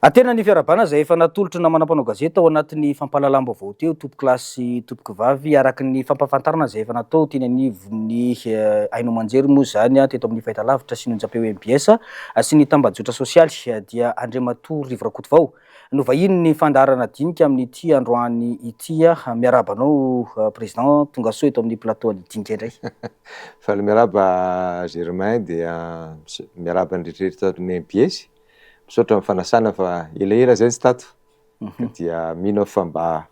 Atena ny fiarabana zay efa natolotry namana mpanao gazety ao anatin'ny fampahalalam-baovao teo tompoko lahy sy tompoko vavy araky ny fampahafantarana zay efa natao teny anivon'ny Haino Manjery moa zany teto amin'ny fahitalavitra sy ny onjam-peo MBS sy ny tambajotra sosialy dia Andriamatoa Rivrakotovao no vahiny ny fandaharana dinika amin'ity androany ity miarabanao président tonga soa eto amin'ny plateau ny dinika indray. Faly miaraba Germain dia miaraba ndretrretra amin'ny MBS. Misaotra amin'ny fanasana fa elaela zay tsy tato. Dia mino fa mba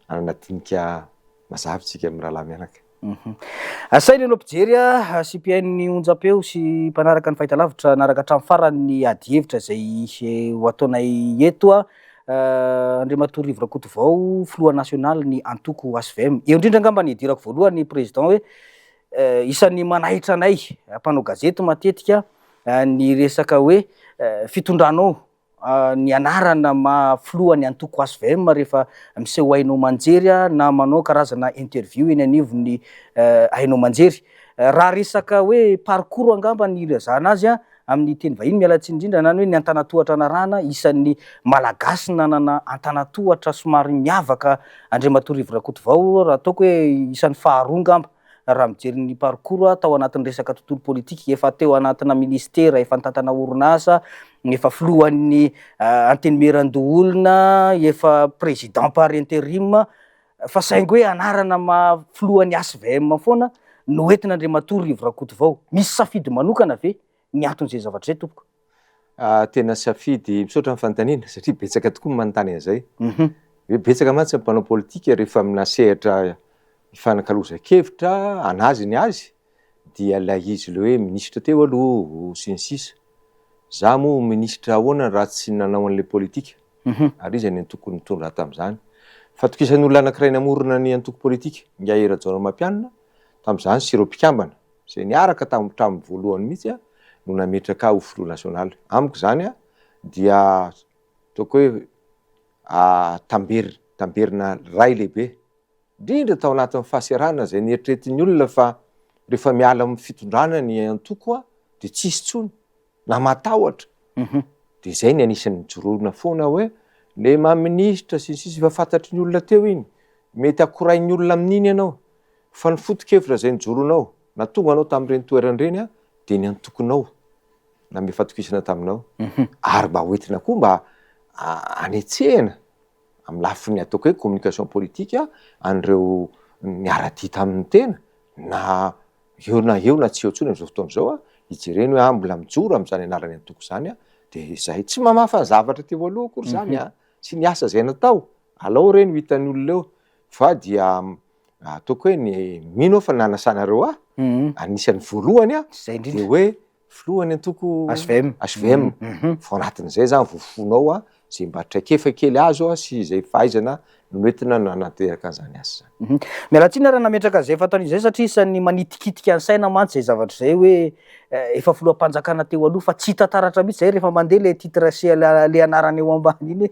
anadinika mazavitsika amin'ny rahalahy mianaka. Asainy anao mpijery CPN onjam-peo sy mpanaraka ny fahitalavitra naraka hatramin'ny farany ady hevitra zay ho ataonay eto Andriamatoa Rivrakotovao filoha nasionaly ny antoko HVM. Eo indrindra angamba ny idirako voalohany président hoe isan'ny manahitra anay mpanao gazety matetika ny resaka hoe fitondranao ny anarana filohan'ny antoko HVM rehefa miseho Haino Manjery na manao karazana interview eny anivon'ny Haino Manjery. Raha resaka hoe parcours angamba ny ilazana azy amin'ny teny vahiny mialatsiny indrindra nany hoe ny antanatohatra anarana isan'ny malagasy nanana antanatohatra somary miavaka Andriamatoa Rivrakotovao raha ataoko hoe isan'ny faharoa ngamba raha mijery ny parcours tao anatin'ny resaka tontolo politika efa teo anatina ministera efa nitantana orinasa efa filohan'ny antenimieran-doholona efa président par intérim fa saingy hoe anarana filohan'ny HVM foana no entina Andriamatoa Rivrakotovao. Misy safidy manokana ve ny anton'izay zavatra zay tompoko? Tena safidy misaotra amin'ny fanontaniana satria betsaka tokoa manontany an'izay. Betsaka mantsy ny mpanao politika rehefa amina sehatra ifanankalozan-kevitra anazy ny azy dia ilay izy le hoe ministra teo aloha sy ny sisa. Za moa ministra ahoana raha tsy nanao an'ilay politika. Ary izy ny antoko nitondra tamin'izany. Fatokisan'ny olona anankiray namorona ny antoko politika, Ngiahy Rajaonarimampianina, tamin'izany sy ireo mpikambana izay niaraka tamin'ny voalohany mihitsy no nametraka ho filoha nasionaly. Amiko zany dia ataoko hoe tamberina ray lehibe. Indrindra tao anatin'ny fahaserana zay nieritreretin'ny olona fa rehefa miala amin'ny fitondrana ny antoko dia tsisy tsony na matahotra. Dia izay ny anisan'ny jorona foana hoe le maministra sy sisy efa fantatry ny olona teo iny mety akorain'ny olona amin'iny ianao fa ny foto-kevitra zay nijoronao na tonga anao tamin'ireny toeran'ireny dia ny antokonao na mifatokisana taminao ary mba hoentina koa mba anetsehana amin'ny lafiny ataoko hoe communication politique an'ireo niara-dia amin'ny tena na eo na tsy eo tsony amin'izao fotoana izao ijereny hoe mbola mijoro amin'izany anarany antoko zany dia izay tsy mamafa ny zavatra teo aloha akory zany sy ny asa zay natao alao ireny hitan'ny olona eo fa dia ataoko hoe ny mino fa nanasanareo anisan'ny voalohany dia hoe filohan'ny antoko HVM fa anatin'izay zany vofonao zay mba traikefa kely azo sy izay fahaizana noentina nanateraka an'izany asa zany. Mialatsiny raha nametraka zay fatan'izay satria isan'ny manitikitika ny saina mantsy zay zavatra zay hoe efa filoham-panjakana teo aloha fa tsy tantaratra mihitsy zay rehefa mandeha le titre sy le anarany eo ambany iny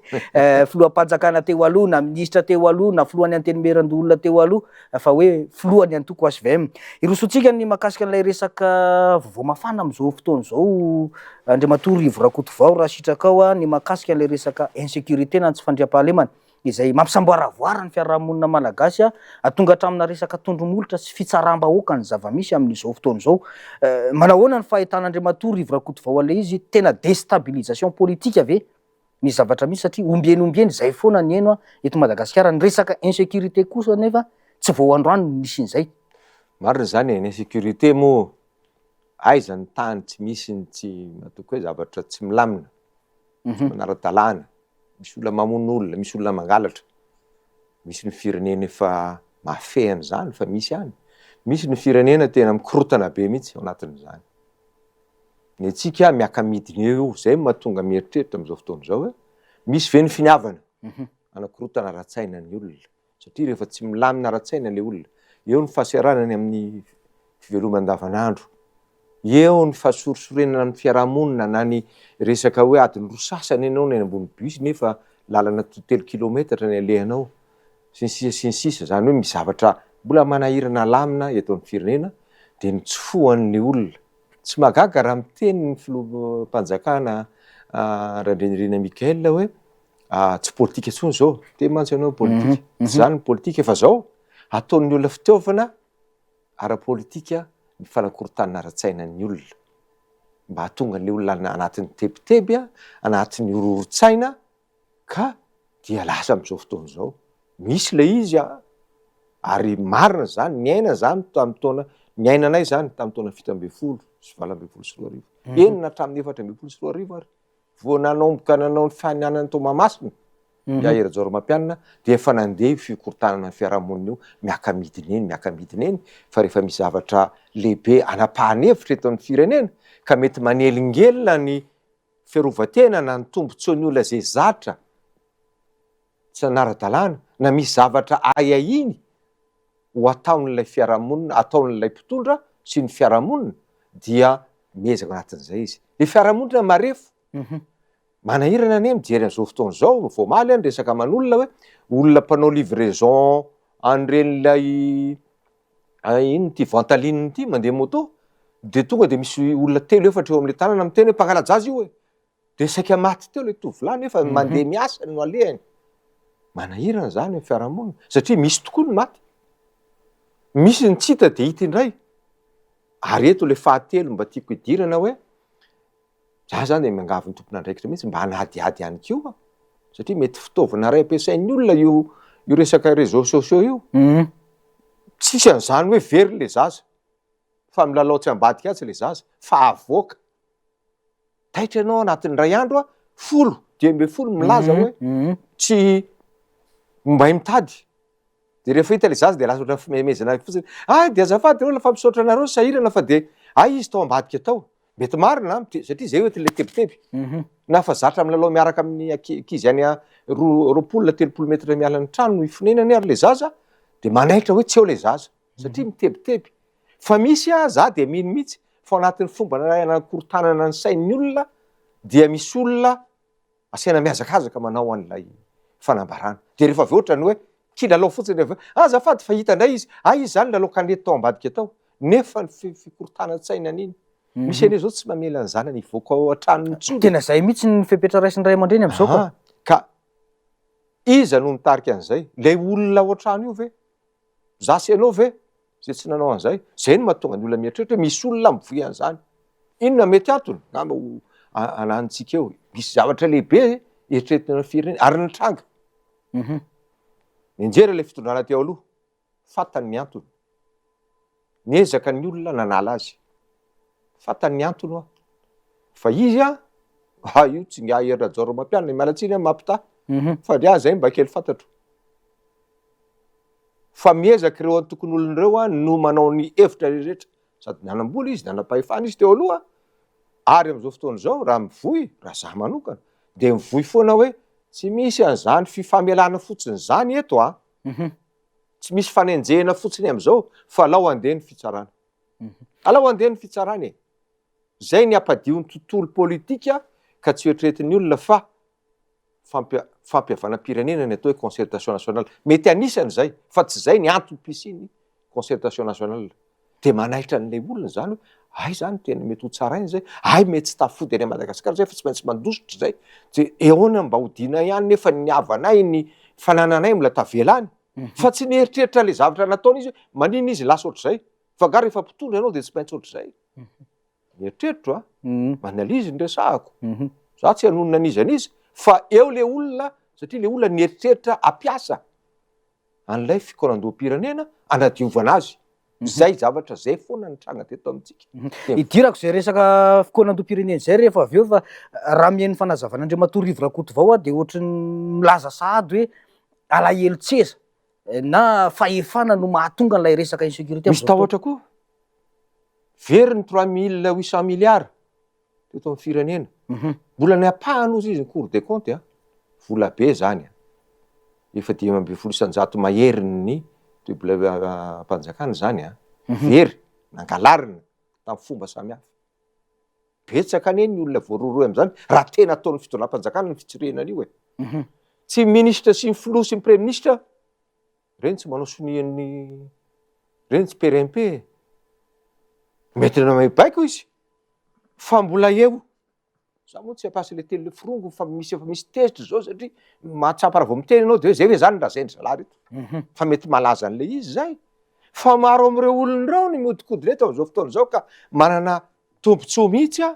filoham-panjakana teo aloha na ministra teo aloha na filohan'ny antenimieran-doholona teo aloha fa hoe filohan'ny antoko HVM. Irosotsika ny makasika an'ilay resaka vaovao mafana amin'izao fotoana izao Andriamatoa Rivrakotovao raha sitraka ao ny makasika an'ilay resaka insécurité na tsy fandriam-pahalemana izay mampisamboaravoara ny fiarahamonina malagasy tonga hatramina resaka tondromolotra sy fitsaram-bahoaka ny zava-misy amin'izao fotoana izao. Manahoana ny fahitan'Andriamatoa Rivrakotovao an'ilay izy tena déstabilisation politique ve ny zavatra misy satria ombieny zay foana ny eno eto Madagasikara ny resaka insécurité kosa nefa tsy vao androany misy an'izay. Marina zany ny insécurité moa aiza ny tany tsy misy ny tsy ataoko hoe zavatra tsy milamina tsy manara-dalàna. Misy olona mamono olona, misy olona mangalatra. Misy ny firenena efa mafehana zany fa misy ihany. Misy ny firenena tena mikorotana be mihitsy ao anatin'izany. Ny antsika miaka-midina eo zay mahatonga mieritreritra amin'izao fotoana izao hoe misy ve ny finiavana anakorotana ara-tsaina ny olona satria rehefa tsy milamina ara-tsaina le olona eo ny fahaseranany amin'ny fivelomana andavanandro. Eo ny fahasorisorenana ny fiarahamonina na ny resaka hoe adiny roa sasany ianao ny ambony bus nefa lalana 3 kilometatra ny alehanao sy ny sisa zany hoe misy zavatra mbola manahirana lamina eto amin'ny firenena dia ny tsofohan'ny olona tsy magaga raha miteny ny filoham-panjakana Randrenirina Mikael hoe tsy politika intsony zao, te mantsy ianao politika. Tsy zany politika fa zao ataon'ny olona fitaovana ara-politika ny fanakorontanana ara-tsainan'ny olona mba hahatonga le olona anatin'ny tebiteby anatin'ny horohoro-tsaina ka dia lasa am'izao fotoana zao. Misy le izy ary marina zany, niaina zany tamin'ny taona niainanay zany tamin'ny taona 7 sy 8 enina hatramin'ny 4 ary vao nanomboka nanao ny faninanany Tomamasina Yahery Rajaorimampianina dia efa nandeha fikorontanana ny fiarahamonina io miaka midina eny fa rehefa misy zavatra lehibe anapahany-hevitra eto amin'ny firenena ka mety manelingelina ny fiarovan-tena na ny tombontsoan'ny olona zay zatra tsy nara-dalàna na misy zavatra aiahiny ho ataon'ilay fiarahamonina, ataon'ilay mpitondra sy ny fiarahamonina dia miezaka anatin'izay izy. Le fiarahamonina marefo manahirana anie mijery an'izao fotoana zao vao maly ny resaka aman'olona hoe olona mpanao livraison an'iren'ilay ino ty vantaline ty mandeha moto de tonga de misy olona 3-4 eo amin'le tanana miteny hoe mpangalajazy io hoe de saika maty teo le tovolahy nefa mandeha miasa no alehany. Manahirana zany ny fiarahamonina satria misy tokoa ny maty, misy ny tsita de hita indray. Ary eto le fahatelo mba tiako hidirana hoe za zany de miangavy ny tompon'andraikitra mihitsy mba hanadiady ihany koa satria mety fitaovana ray ampiasain'ny olona io resaka réseaux sociaux io. Tsisy an'izany hoe very le zaza fa milalao tsy ambadika atsy le zaza fa avoaka. Taitra ianao anatin'ny ray andro 10 milaza hoe tsy mba mitady. De rehefa hita le zaza de lasa ohatran'ny fimemezana fotsiny. De azafady reo lafa misaotra anareo sahirana fa de izy tao ambadika tao. Mety marina satria zay ohatr'le tebiteby. Na fa zatra milalao miaraka amin'ny ankizy any 20-30 metra miala ny trano ifonenany ary le zaza de manaitra hoe tsy eo le zaza satria mitebiteby. Fa misy za de mino mihitsy fa anatin'ny fomba anakorontanana ny sain'ny olona dia misy olona asiana miazakazaka manao an'ilay fanambarana. De rehefa avy ohatrany hoe kilalao fotsiny rehefa azafady fa hita indray izy izy zany lalao kanety tao ambadika tao nefa ny fikorontanan-tsainany iny. Misy ane zao tsy mamela ny zanany hivoaka ao an-tranony intsony. Tena zay mihitsy ny fepetra raisin'ny ray aman-dreny am'izao koa. Ka iza no nitarika an'izay? Le olona ao an-trano io ve? Zasy ianao ve? Zay tsy nanao an'izay. Zay no mahatonga ny olona mieritreritra misy olona mivoy an'izany. Inona mety antony? Ngamba anantsika eo. Misy zavatra lehibe eritreretina firenena ary nitranga. Nianjera le fitondrana teo aloha. Fatany ny antony. Niezaka ny olona nanala azy. Fatany ny antony fa izy io tsy ny Yahery Rajaorimampianina mialatsiny mampita fa ry zay mba kely fantatro. Fa miezaka ireo antokony olon'ireo no manao ny hevitra rehetra sady nanambola izy nanam-pahefana izy teo aloha ary am'izao fotoana zao raha mivoy raha za manokana de mivoy foana hoe tsy misy an'izany fifamelana fotsiny zany eto tsy misy fanenjehana fotsiny am'izao fa alao andeha ny fitsarana. Alao andeha ny fitsarana zay ny ampadio ny tontolo politika ka tsy oetretin'ny olona fa fampihavanam-pirenena ny atao hoe concertation nationale. Mety anisany zay fa tsy zay ny antom-pisiny concertation nationale. De manaitra an'le olona zany hoe zany tena mety ho tsarainy zay, mety tsy tafody any Madagasikara zay fa tsy maintsy mandositra zay. De ehoana mba hodina ihany nefa ny havanay ny fanananay mbola tavelany fa tsy nieritreritra le zavatra nataony izy manino izy lasa ohatr'izay fa gary rehefa mpitondra ianao de tsy maintsy ohatr'izay. Mieritreritra manalizy ny resahako. Za tsy hanonona an'izy an'izy fa eo le olona satria le olona nieritreritra ampiasa an'ilay fikorontam-pirenena anadiovana azy. Zay zavatra zay foana nitranga teto amintsika. Idirako zay resaka fikorontam-pirenena zay rehefa avy eo fa raha mihaino fanazavan'Andriamatoa Rivo Rakotovao de ohatrany milaza sahady hoe alahelo tseza na fahefana no mahatonga an'ilay resaka insécurité. Misy tahotra koa very ny 3800 milliards teto amin'ny firenena. Mbola niapahana ozy izy ny Cour des comptes vola be zany. Efa 500 isanjato mahery ny mpanjakana zany very nangalarina tamin'ny fomba samihafa. Betsaka ane ny olona voaroroy am'zany raha tena ataon'ny fitondram-panjakana ny fitsirena an'io tsy ministra sy ny filoha sy ny premier ministra reny tsy manao sonian'ny reny tsy PRMP mety na mahibaiko izy fa mbola eo za moa tsy apasy le telo le firongo fa misy tezitra zao satria mahatsapa raha vao miteny anao de hoe zay hoe zany raha zay zalahy reto fa mety malaza an'le izy zay fa maro am'ireo olondrao ny mihodikody reto am'izao fotoana zao ka manana tombontsoa mihitsy a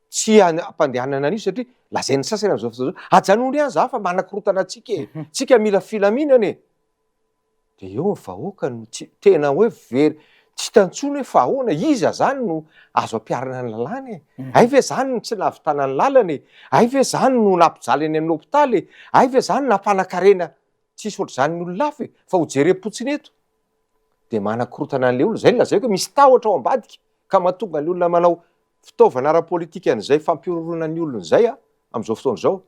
tsy ampandehanana an'io satria lazainy sasany am'izao fotoana zao ajanony any za fa manakorotana atsika tsika mila filaminana de eo ny vahoaka no tsy tena hoe very tsy tantsony hoe fa ahoana iza zany no azo ampiarana ny lalàny ay ve zany no tsy nahavitana ny lalany ay ve zany no nampijaly any amin'ny hôpitaly ay ve zany nampanakarena tsisy ohatr'izany ny ololafy fa ho jerem-potsiny eto de manakorotana an'le olona zay no lazaiko hoe misy tahotra ao ambadika ka mahatonga ny olona manao fitaovana ara-politika an'izay fampirorona ny olona zay am'izao fotoana zao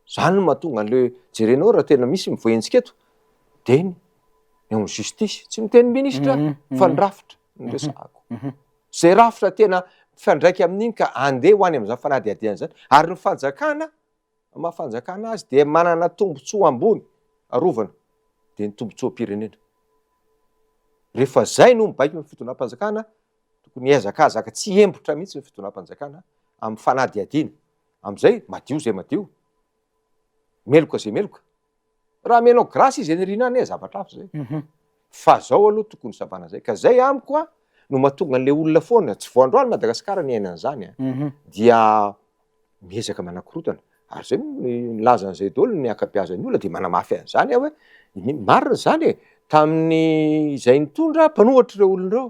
zany no mahatonga an'le jerenao raha tena misy mivoentsika eto de eo amin'ny justice tsy miteny ministra fa ny rafitra ny resahako zay rafitra tena mifandraiky amin'iny ka andeha ho any am'izany fanadihadiana zany ary ny fanjakana mahafanjakana azy de manana tombontsoa ambony arovana de ny tombontsoam-pirenena rehefa zay no mibaiko ny fitonam-panjakana tokony ezakazaka tsy embotra mihitsy ny fitonam-panjakana amin'ny fanadihadiana am'izay madio zay madio meloka zay meloka raha menao grasy izy enerina any zavatra hafa zay fa zao aloha tokony savana zay ka zay amiko a no mahatonga an'le olona foana tsy voandroany Madagasikara ny ainan'izany dia miezaka manakorotana ary zay nilazan'izay daholo ny akabeazan'ny olona de manamafy an'izany hoe marina zany tamin'ny izay nitondra mpanohatra ireo olondrao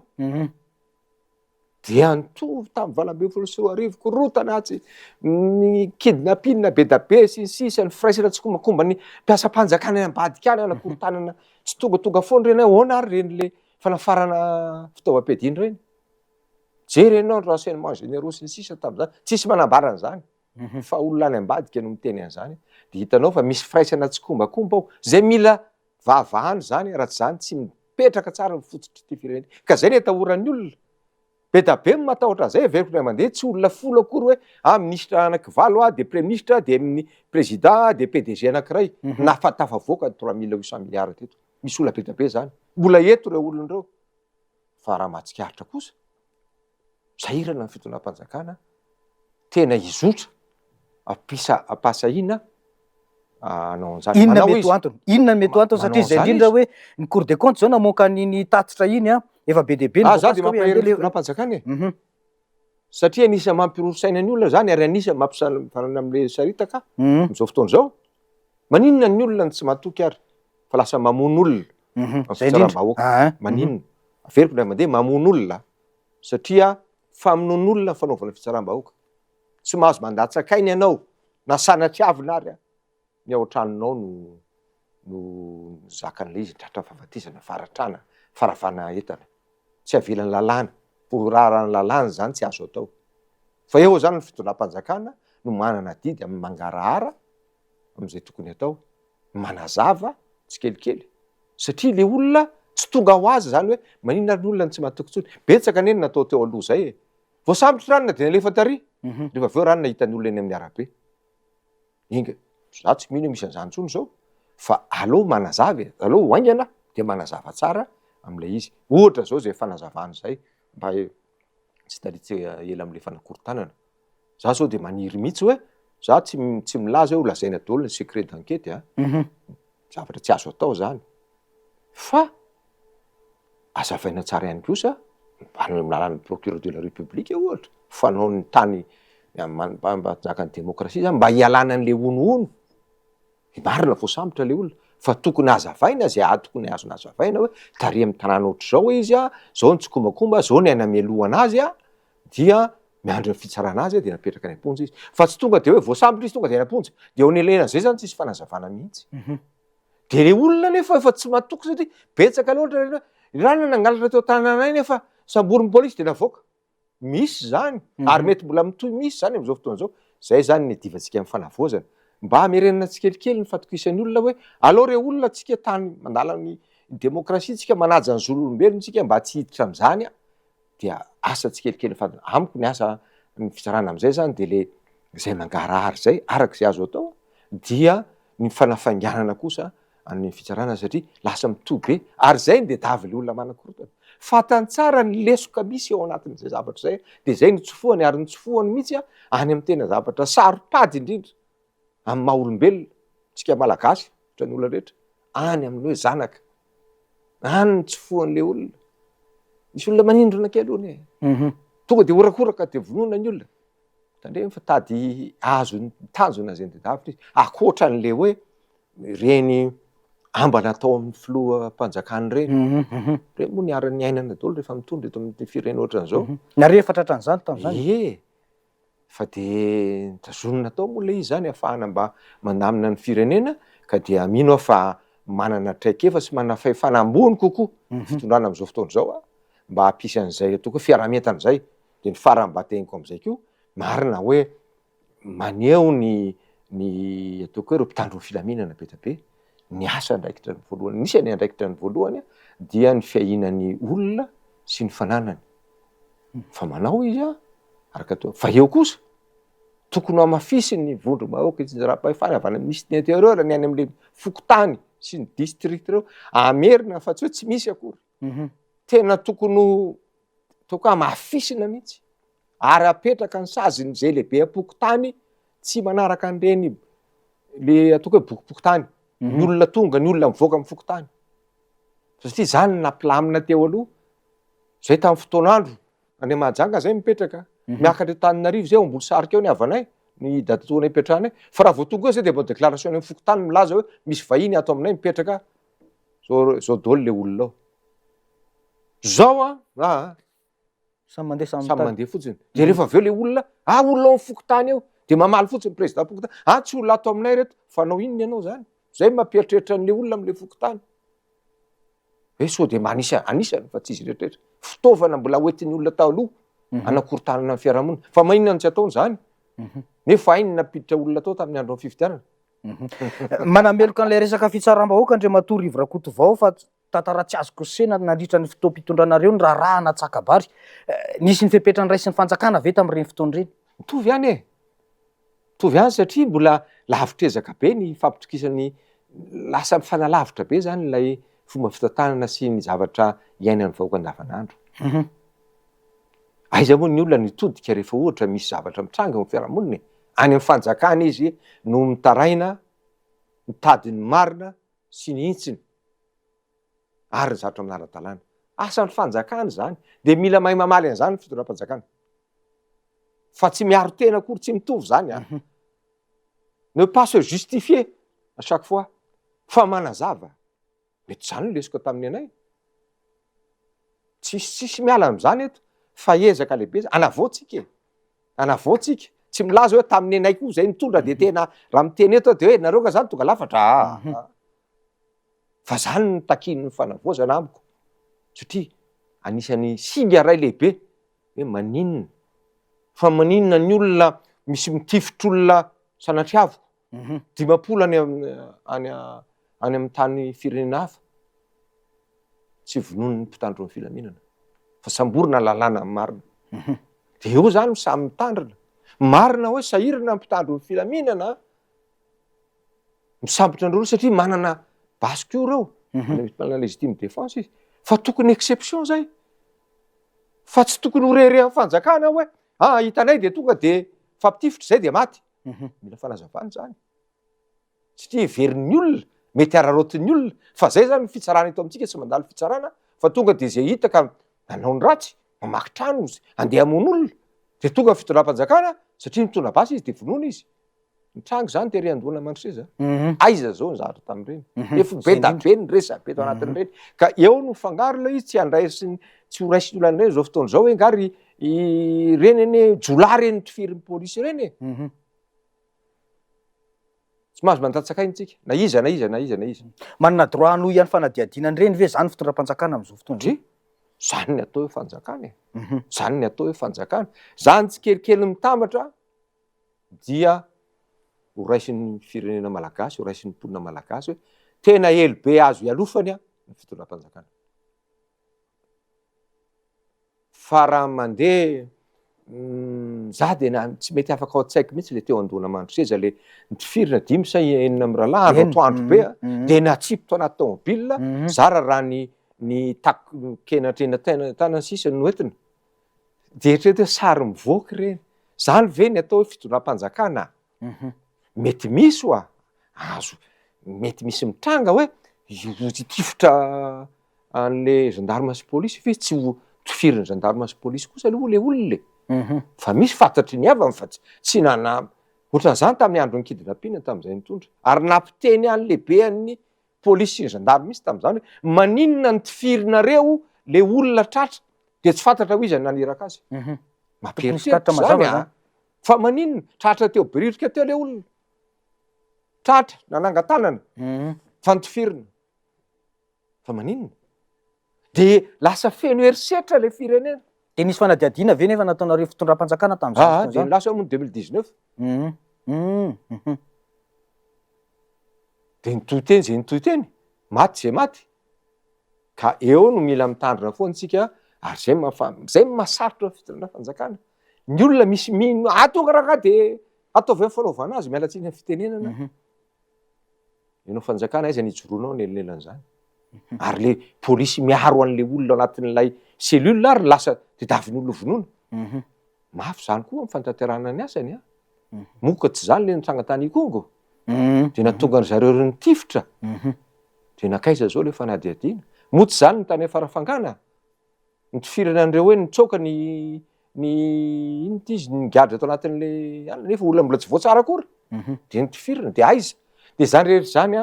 dia nitovy tamin'ny 2024 korotana tsy ny kidnapina be da be sy ny sisa ny firaisana tsy kombakomba ny mpiasam-panjakana any ambadika any anakorotanana tsy tongatonga foana reny ahoana ary reny le fanafarana fitaovam-piadiana reny jery ianao ny renseignement généraux sy ny sisa tamin'izany tsisy manambara an'izany fa olona any ambadika no miteny an'izany de hitanao fa misy firaisana tsy kombakomba ao zay mila vavahany zany raha tsy zany tsy mipetraka tsara ny fototra ty firenena ka zay ny atahoran'ny olona be da be matahotra zay veriko ray mandeha tsy olona folo akory hoe ministra anankivalo de premier ministre de amin'ny président de PDG anankiray nafatafavoaka 3800 milliards teto misy olona be da be zany mbola eto reo olondrao fa raha mahatsikaritra kosa sahirana ny fitonam-panjakana tena izotra apasahina anao an'izany inona mety antony inona mety antony satria zay indrindra hoe ny cour des comptes zao namoaka niny tatitra iny efa be dehibe za de mampahery fitonam-panjakana satria anisa mampiroro-saina ny olona zany ary anisa mampifanana am'le saritaka am'izao fotoana zao maninona ny olona ny tsy mahatoky ary fa lasa mamono olona fitsaram-bahoaka maninona averiko ray mandeha mamono olona satria famonon'olona fanaovana fitsaram-bahoaka tsy mahazo mandatsakainy ianao na sanatiavina ary ny ao an-tranonao no zakan'le izy tratra fahafatesana faratrana faravana entana tsy avelany lalàna voararany lalàna zany tsy azo atao fa eo zany ny fitonam-panjakana no manana didy amin'ny mangarahara am'izay tokony atao manazava tsy kelikely satria le olona tsy tonga ho azy zany hoe maninona ny olona ny tsy mahatoky tsony betsaka neny natao teo aloha zay voasambotry ranona de nalefa tary rehefa aveo ranona hitan'ny olona eny amin'ny arabe inga za tsy mino misy an'izany tsony zao fa aleha manazava aleha hoaingana de manazava tsara am'le izy ohatra zao zay fanazavany zay mba tsy taritsy ela am'le fanakorotanana za zao de maniry mihitsy hoe za tsy milaza hoe ho lazaina daholo ny secret d'enquête zavatra tsy azo atao zany fa azavaina tsara ihany kosa lalàn'ny procureur de la république ohatra fanao ny tany mba zakany demokrasia zany mba hialana an'le onoono marina voasambotra le olona fa tokony azavaina zay tokony azona azavaina hoe tary amin'ny tanàna ohatr'izao hoe izy zao ny tsy kombakomba zao ny aina mialohana azy dia miandro ny fitsarana azy de napetraka ny amponja izy fa tsy tonga de hoe voasambotra izy tonga de namponja de eo nelena zay zany tsisy fanazavana mihitsy de le olona nefa efa tsy mahatoky satria betsaka le ohatra rana nangalatra teo tanànay nefa samborin'ny polisy de navoaka misy zany ary mety mbola mitoy misy zany am'izao fotoana zao zay zany ny divantsika amin'ny fanavozana mba hamerenana tsikelikely ny fatokisan'ny olona hoe aloha re olona tsika tany mandala ny demokrasia tsika manaja ny zon'olombelona tsika mba tsy hiditra am'izany dia asa tsikelikely fadina amiko ny asa ny fitsarana am'izay zany de le zay mangarahary zay arak'izay azo atao dia ny fanafainganana kosa amin'ny fitsarana satria lasa mitohy be ary zay de davy le olona manakorotana fatany tsara ny lesoka misy eo anatin'izay zavatra zay de zay ny tsofoany ary ny tsofoany mihitsy any amin'ny tena zavatra saropady indrindra amin'ny maha olombelona tsika malagasy ohatra ny olona rehetra any amin'ny hoe zanaka any ny tsofoan'le olona misy olona manindrona kelohany tonga de orakoraka de vonona ny olona tandreny fa tady azo ny tanjona zay dedavitra izy akoatran'le hoe reny amba natao amin'ny filoha mpanjakany reny reny moa niara-ny ainana daholo rehefa mitondra eto amin'ny firenena ohatran'izao narehefa tratran'izany tamin'izany fa de tazonina tao moa le izy zany ahafahana mba mandamina ny firenena ka dia mino aho fa manana traikefa sy manana fahefanambony kokoa fitondrana am'izao fotoana zao mba hampisy an'izay atao hoe fiaraha-mientan'izay de ny faram-bateniko am'izay keo marina hoe maneho ny ataoko hoe reo mpitandro ny filaminana be da be ny asa andraikitra ny voalohany nisy ny andraikitra ny voalohany dia ny fiahinany olona sy ny fananany fa manao izy araka atao fa eo kosa tokony amafisy ny vondrom-bahoaka izy raha-pahefana avy any amin'ny ministre de l'intérieur ny any am'le fokotany sy ny district reo amerina fa tsy hoe tsy misy akory tena tokony ataoko hoe amafisina mihitsy ary apetraka ny saziny zay lehibe apokotany tsy manaraka an'reny le ataoko hoe bokipokotany ny olona tonga ny olona mivoaka amin'ny fokotany satria zany nampilamina teo aloha zay tamin'ny fotoan'andro any Mahajanga zay mipetraka miakatra Antananarivo zay ambony sarika eo ny havanay ny dadatoanay ipetrahanay fa raha vao tonga eo zay de mbo déclaration amin'ny fokotany milaza hoe misy vahiny ato aminay mipetraka zao daholo le olona ao zao samy mandeha samy mandeha fotsiny de rehefa aveo le olona olona ao amin'ny fokotany eo de mamaly fotsiny président fokotany tsy olona ato aminay reto fanao inona ianao zany zay mampieritreritra an'le olona am'le fokotany so de anisany fa tsy izy rehetrrehetra fitaovana mbola hoentin'ny olona taloha anakorontanana ny fiarahamonina fa maninona ny tsy ataony zany nefa ainy napiditra olona tao tamin'ny andro ny fifidianana manameloka an'ilay resaka fitsaram-bahoaka Andriamatoa Rivo Rakotovao fa tantara tsy azoko sena nandritra ny fotoam-pitondranareo ny raharaha tsakabary nisy ny fepetrany ray sy ny fanjakana ve tamin'ireny fotoana ireny mitovy ihany satria mbola lavitrezaka be ny fampitokisany lasa mifanalavitra be zany lay fomba fitantanana sy ny zavatra iainan'ny vahoaka andavanandro aiza moa ny olona nitodika rehefa ohatra misy zavatra mitranga amin'ny fiarahamonina any amin'ny fanjakana izy no mitaraina mitady ny marina sy ny intsiny ary ny zavatra minara-dalàna asan'ny fanjakana zany de mila mahay mamaly an'izany ny fitondram-panjakana fa tsy miaro tena akory tsy mitovy zany ne pas se justifier à chaque fois fa manazava mety zany no lesiko tamin'ny anay tsisy miala am'izany eto fa ezaka lehibe anavaotsika tsy milaza hoe tamin'ny anay koa zay mitondra de tena raha miteny eto de hoe nareo ka zany tonga lafatra fa zany ny takin'ny fanavoazana amiko satria anisan'ny singa ray lehibe hoe maninona ny olona misy mitifitr'olona sanatriavo dimapolo any amin'ny tany firenena hafa tsy vonon'ny mpitandro ny filaminana fa samborina lalàna amin'ny marina de eo zany samy mitandrina marina hoe sahirana mpitandro ny filaminana misambotra andreo satria manana basiko reo manana légitime défense izy fa tokony exception zay fa tsy tokony horere amin'ny fanjakana hoe hitanay de tonga de fampitifitra zay de maty mila fanazavany zany satria heverin'ny olona mety ararotin'ny olona fa zay zany fitsarana eto amintsika tsy mandalo fitsarana fa tonga de zay hitaka nanao ny ratsy mamaky trano andeha amon'olona de tonga fitondram-panjakana satria mitondra basy izy de vonoina izy mitrango zany tery andona mandriseza aiza zao ny zavatra tamin'ireny efa be da be ny resabe to anatin'ireny ka eo no fangaro le izy tsy andraisiny tsy ho raisiny olana ireny zao fotoana zao hoe ngary reny eny jola reny tifirin'ny polisy reny tsy mahazo mandatsakainy tsika na iza manana droit anohy ihany fanadiadinany reny ve zany fitondram-panjakana am'izao fotoana zany ny atao hoe fanjakana zany ny atao hoe fanjakana zany tsy kelikely mitambatra dia ho raisin'ny firenena malagasy ho raisin'ny mponina malagasy hoe tena elo be azo ialofany ny fitondram-panjakana fa raha mandeha za de tsy mety afaka ao an-tsaiko mihitsy le teo andona mandriseza le nitifirina 5 sa 4 amy rahalahy andro atoandro be de natsipy to anaty tomobile zara raha ny ny takokenatena tanany sisa no entina de eritreto hoe sary mivoaka reny zany ve ny atao hoe fitondram-panjakana mety misy oa azo mety misy mitranga hoe tifitra an'le gendarme sy polisy fe tsy ho tofirin'ny gendarme sy polisy kosa aloha le olona fa misy fantatry ny avany fa tsy nana ohatran'izany tamin'ny andro ny kidnapping tamin'izay nitondra ary nampiteny an'lehibe an'ny polisy sy ny gendarme misy tamin'izany hoe maninona ny tifirinareo le olona tratra de tsy fantatra ho izy ny naniraka azy mampieritreritra zany fa maninona tratra teo biritrika teo le olona tratra nanangatanana fa nitifirina fa maninona de lasa feno herisetra le firenena de nisy fanadiadiana ve nefa nataonareo fitondram-panjakana tamin'izany de lasa moa 2019 de nitoy teny maty zay maty ka eo no mila mitandrina foana tsika ary zay mahasarotra fitondram-panjakana ny olona misy atonga raha de ataovy ny fanaovana azy mialatsiny ny fitenenana enao fanjakana aiza nijoroanao nelenelan'izany ary le polisy miaro an'le olona anatin'lay cellule ary lasa de davin'olona vonoina mafy zany koa mifantaterana ny asany moka tsy zany le nitsangatany ikongo de natonga ny zareo ry nitifitra de nakaiza zao le fanadiadiana motsy zany ny tany farafangana nitifirana an'ireo hoe nitsoka ny ino ty izy nigadra ato anatin'le alina nefa olona mbola tsy voatsara akory de nitifirana de aiza de zany rehetra zany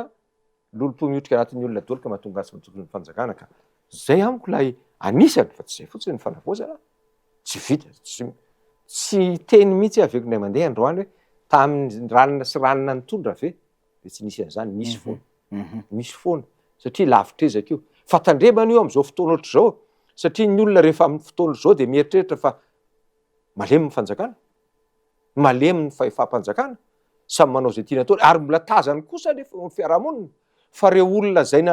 lolo-po miotrika anatin'ny olona dolika mahatonga azy ny fanjakana ka zay amiko lay anisany fa tsy zay fotsiny ny fanavozana tsy vita tsy teny mihitsy aveko nay mandeha androany hoe tamin'ny ranona sy ranona nitondra ve de tsy nisy an'izany misy foana satria lavitrezaka io fa tandremana io am'izao fotoana ohatr' zao satria ny olona rehefa amin'ny fotoana zao de mieritreritra fa malemy ny fanjakana malemy ny fahefam-panjakana samy manao zay tiana ataony ary mbola tazany kosa nefa ny fiarahamonina fa reo olona zay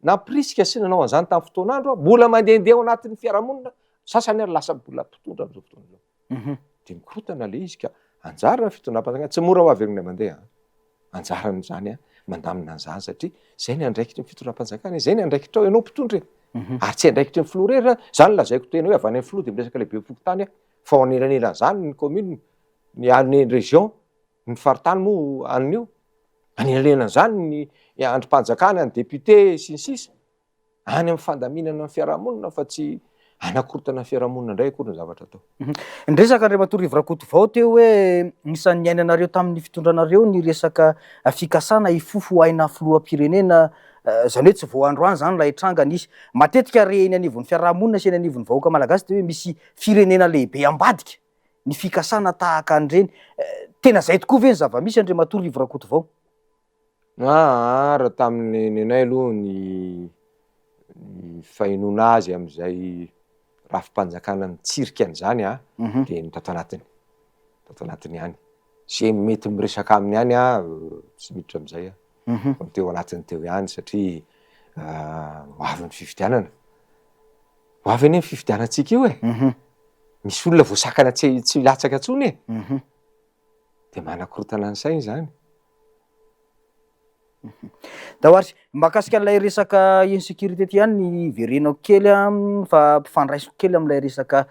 naprisika sy nanao an'izany tamin'ny fotoan'andro mbola mandehandeha ao anatin'ny fiarahamonina sasany ary lasa mbola mpitondra am'izao fotoana zao de mikorotana le izy ka anjarana fitondram-panjakana tsy mora ho avy amin'ny mandeha anjarany zany mandamina an'izany satria zay ny andraikitry ny fitondram-panjakana zay ny andraikitra ao ianao mpitondra ary tsy andraikitry ny filoha rehetra zany lazaiko tena hoe avy any filoha de miresaka lehibe fokotany fa ao anelanelazany ny commune ny région ny faritany moa an'io anelan'zany ny androm-panjakana ny député sy ny sisa any amin'ny fandaminana ny fiarahamonina fa tsy anakorotana ny fiarahamonina indray akory ny zavatra atao ny resaka Andriamatoa Rivarakoto vao teo hoe isan'ny ainanareo tamin'ny fitondranareo ny resaka fikasana ifofo aina filoham-pirenena zany hoe tsy vao androany zany la hitranga nisy matetika re eny anivon'ny fiarahamonina sy eny anivon'ny vahoaka malagasy de hoe misy firenena lehibe ambadika ny fikasana tahaka an'ireny tena zay tokoa ve ny zava-misy Andriamatoa Rivarakoto vao raha tamin'ny nenay aloha ny fahinona azy am'izay rafim-panjakana mitsirika an'izany de nitato anatiny any ze mety miresaka aminy any tsy miditra am'izay teo anatiny teo ihany satria ho avy ny fifidianana ho avy eny fifidianantsika io misy olona voasakana tsy latsaka tsony de manakorotana ny sainy zany Dahoary mahakasika an'ilay resaka insécurité ty ihany ny verenao kely fa mpifandraisiko kely am'ilay resaka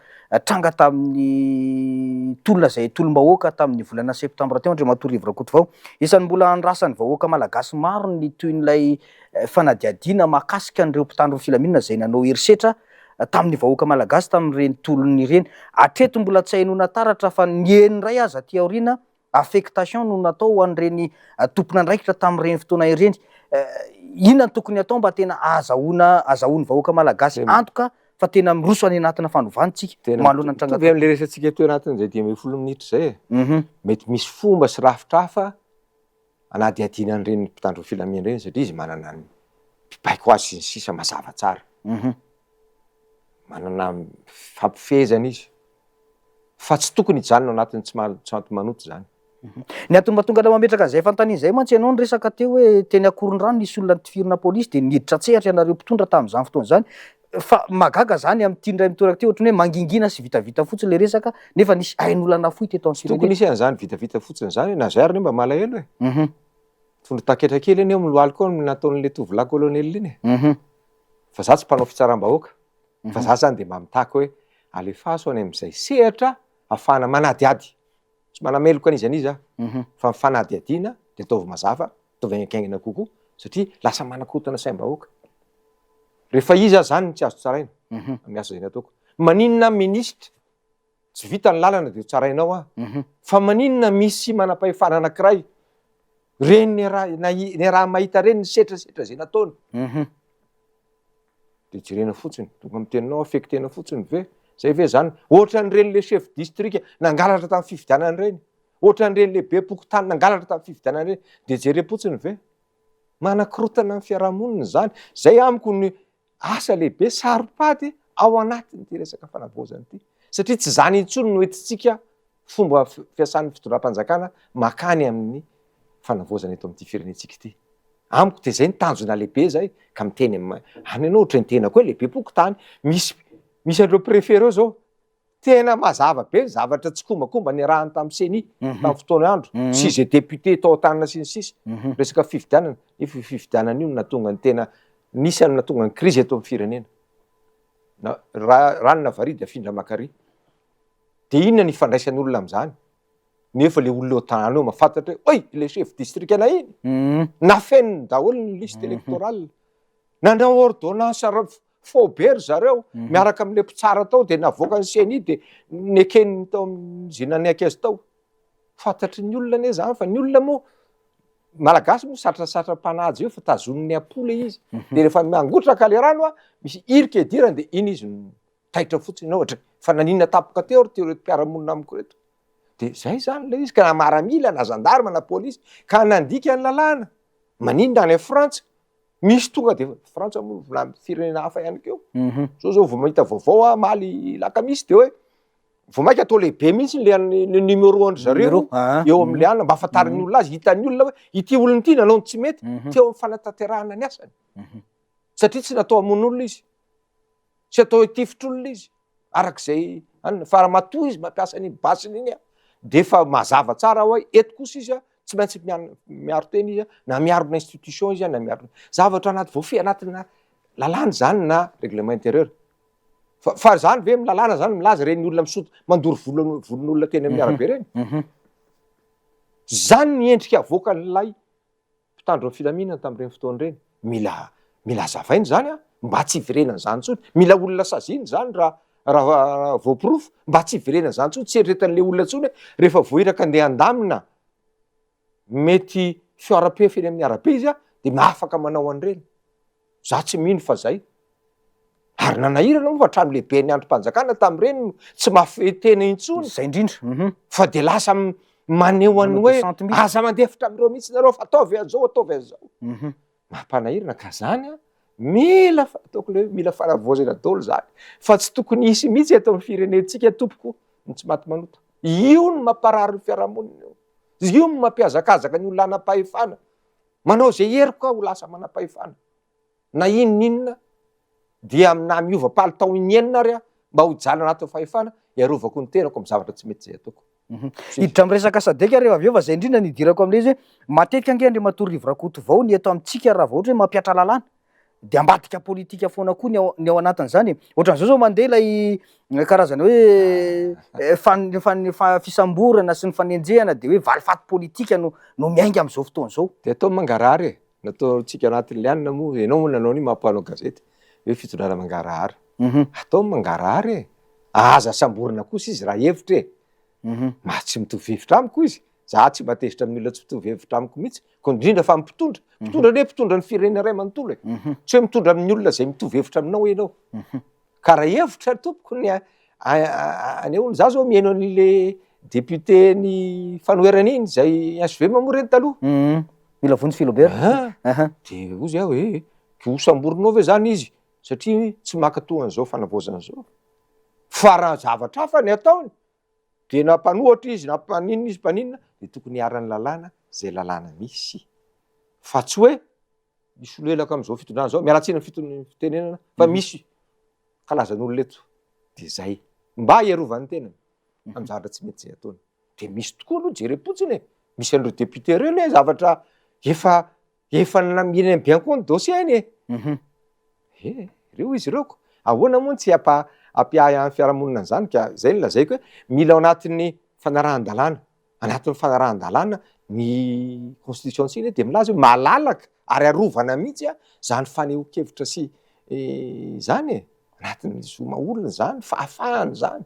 tranga tamin'ny tolona zay tolom-bahoaka tamin'ny volana septambra teo Andriamatoa Rivarakoto vao isan'ny mbola andrasan'ny vahoaka malagasy maro ny toy n'ilay fanadiadiana mahakasika an'ireo mpitandro filaminana zay nanao herisetra tamin'ny vahoaka malagasy tamin'ireny tolony ireny atreto mbola tsy hainona taratra fa nieny ray aza ty aoriana affectation no natao an'ireny tompona andraikitra tamin'ireny fotoana ireny inona ny tokony atao mba tena azahoany vahoaka malagasy antoka fa tena miroso any anatina fandovantsika manoloana ny tranga le resatsika teo anatin'izay 10 minitra zay mety misy fomba sy rafitra hafa anadiadiana an'ireny mpitandro filaminana ireny satria izy manana ny mpibaiko azy sy ny sisa mazava tsara manana fampifehezana izy fa tsy tokony hijanona anatin'ny tsy manoto zany ny atombatonga la mametraka zay fantany zay mantsy ianao ny resaka teo hoe teny akoron-drano nisy olona nitifirina polisy de niditra tsehatra ianareo mpitondra tamin'izany fotoana zany fa magaga zany amin'ny tiandray mitoraka teo ohatrany hoe mangingina sy vitavita fotsiny le resaka nefa nisy ain'olona nafoy teto amin'ny tokony nisy an'izany vitavita fotsiny zany na zay ary mba malahelo fondro taketra kely eny eo miloaly koa nataon'le tovolahy kolonely iny fa za tsy mpanao fitsaram-bahoaka fa za zany de mba mitaka hoe alefaso any am'izay sehatra ahafahana manadiady tsy manameloka an'izy an'izy fa mifanadiadiana de ataovy mazava ataovy aingakaingana kokoa satria lasa manakotana saim-bahoaka rehefa iza zany tsy azo tsaraina amin'ny asa zay nataoko maninona minisitra tsy vita ny lalana de tsarainao fa maninona misy manam-pahefana anankiray reny ny raha mahita reny ny setrasetra zay nataony de jerena fotsiny tonga amy teninao afektena fotsiny ve zay ve zany ohatran'ireny le chef district nangalatra tamin'ny fifidianany reny ohatran'ireny lehibe pokotany nangalatra tamin'ny fifidianany reny de jere fotsiny ve manakorotana ny fiarahamonina zany zay amiko ny asa lehibe saropady ao anatiny ty resaka fanavozana ity satria tsy zany intsony no etitsika fomba fiasan'ny fitondram-panjakana makany amin'ny fanavozana eto am'ty firenetsika ity amiko de zay ny tanjona lehibe zay ka miteny any ianao ohatra ny tenako hoe lehibe pokotany misy andreo préféré zao tena mazava be ny zavatra tsy kombakomba ny rahany tamin'ny seni tamin'ny fotoana andro sy zay député tao tanana sy ny sisy resaka fifidianana nefa fifidianana io natonga ny tena nisy any natonga ny crise eto amin'ny firenena na ranona varidy afindra makary de inona ny ifandraisan'ny olona am'zany nefa le olona tany eo mahafantatra hoe oy le chef district ana iny nafeniny daholo ny liste électorale nanao ordonnance faubert zareo miaraka am'le mpitsara tao de navoaka ny seni de nekeniny tao zinanaiky azy tao fantatry ny olona ane zany fa ny olona moa malagasy moa satrasatra-panajy eo fa tazoniny apole izy de rehefa mangotraka le rano misy irika idirany de iny izy taitra fotsiny ohatra fa naninona tapoka teo ry teo reto mpiaramonina amiko reto de zay zany le izy ka na maramila na gendarme na polisy ka nandika ny lalàna maninona any frantsa misy tonga de frantsa moa volamy firenena hafa ihany keo zao vo mahita vaovao maly lakamisy de hoe vo mainka atao lehibe mihitsy le numéro andry zareo eo am'le anina mba afantariny olona azy hitan'ny olona hoe ity olony ity nanao ny tsy mety teo amin'ny fanatanterahana ny asany satria tsy natao amon'olona izy tsy atao hitifitr''olona izy arak'izay anina faramatoa izy mampiasa ny basiny iny de fa mazava tsara hoe eto kosa izy tsy maintsy miaro teny izy na miarona institution izy na miaro zavatra anaty voafy anatina lalàna zany na règlement intérieur fa zany ve my lalàna zany milaza reny olona misoto mandory volon'olona teny amin'ny arabe reny zany ny endrika avoaka nylay mpitandro ny filaminana tam'ireny fotoany reny mila zavainy zany mba tsy iverenany zany tsony mila olona saziny zany raha voapirofo mba tsy iverenany zany tsony tsy eritretan'le olona tsony rehefa voiraka andeha andamina mety fiarape feny amin'ny arabe izy de maafaka manao an'ireny za tsy mino fa zay ary nanahirana moa fa trano lehibe ny androm-panjakana tam'ireny tsy mafetena intsony zay indrindra fa de lasa maneo any hoe aza mandefitra am'ireo mihitsy nareo fa ataovy azao ataovy azao mampanahirana ka zany mila ataoko le mila fanavozana daholo zany fa tsy tokony hisy mihitsy eto amin'ny firenentsika tompoko ny tsy maty manota io ny mamparary ny fiarahamonina io ny mampiazakazaka ny olona anam-pahefana manao zay heriko ho lasa manam-pahefana na inoninona dia amina miova-palitao inienina ary mba ho jala anaty fahefana iarovako ny tenako amy zavatra tsy mety zay ataoko hiditra am'resaka sadeka rehefa avy eo fa zay indrindra nidirako am'le izy matetika ange Andriamatoa Rivrakoto vao ny eto amitsika raha vao ohatra hoe mampiatra lalàna de ambadika politika foana koa ny ao anatin'izany ohatran'izao zao mandeha ilay karazany hoe fisamborana sy ny fanenjehana de hoe valifaty politika no miainga am'izao fotoana zao de atao mangarahary natao tsika anatin'le anina moa ianao moa nanao ny mampanao gazety hoe fitondrana mangarahary atao mangarahary aza samborina kosa izy raha hevitra ma tsy mitovy hevitra amiko izy za tsy matezitra amin'ny olona tsy mitovy hevitra amiko mihitsy ko indrindra fa mpitondra ne mpitondra ny firenena ray manontolo tsy hoe mitondra amin'ny olona zay mitovy hevitra aminao ianao ka raha hevitra tompoko ny anehoany za zao mihaino an'le député ny fanoherana iny zay SV mamoreny taloha mila vony Philibert de ozy aho ko samborinao ve zany izy satria tsy makatoa an'izao fanavozana zao fa raha zavatra hafa ny ataony de na mpanohatra izy na mpanina izy mpanina de tokony hiarany lalàna zay lalàna misy fa tsy hoe misy olelaka am'izao fitondrana zao mialatsina fitenenana fa misy kalazan'olona eto de zay mba iarovany tenany amy zavatra tsy mety zay ataony de misy tokoa aloha jerem-potsiny misy an'ireo député reny hoe zavatra efa naminy bien compte dossier iny reo izy reoko ahoana moa tsy ampiahy amin'ny fiarahamonina an'izany ka zay no lazaiko hoe mila ao anatin'ny fanarahan-dalàna anatin'ny fanarahan-dalàna ny constitution-tsika de milaza hoe malalaka ary arovana mihitsy zany fanehoan-kevitra sy zany anatin'ny zoma olona zany fahafahany zany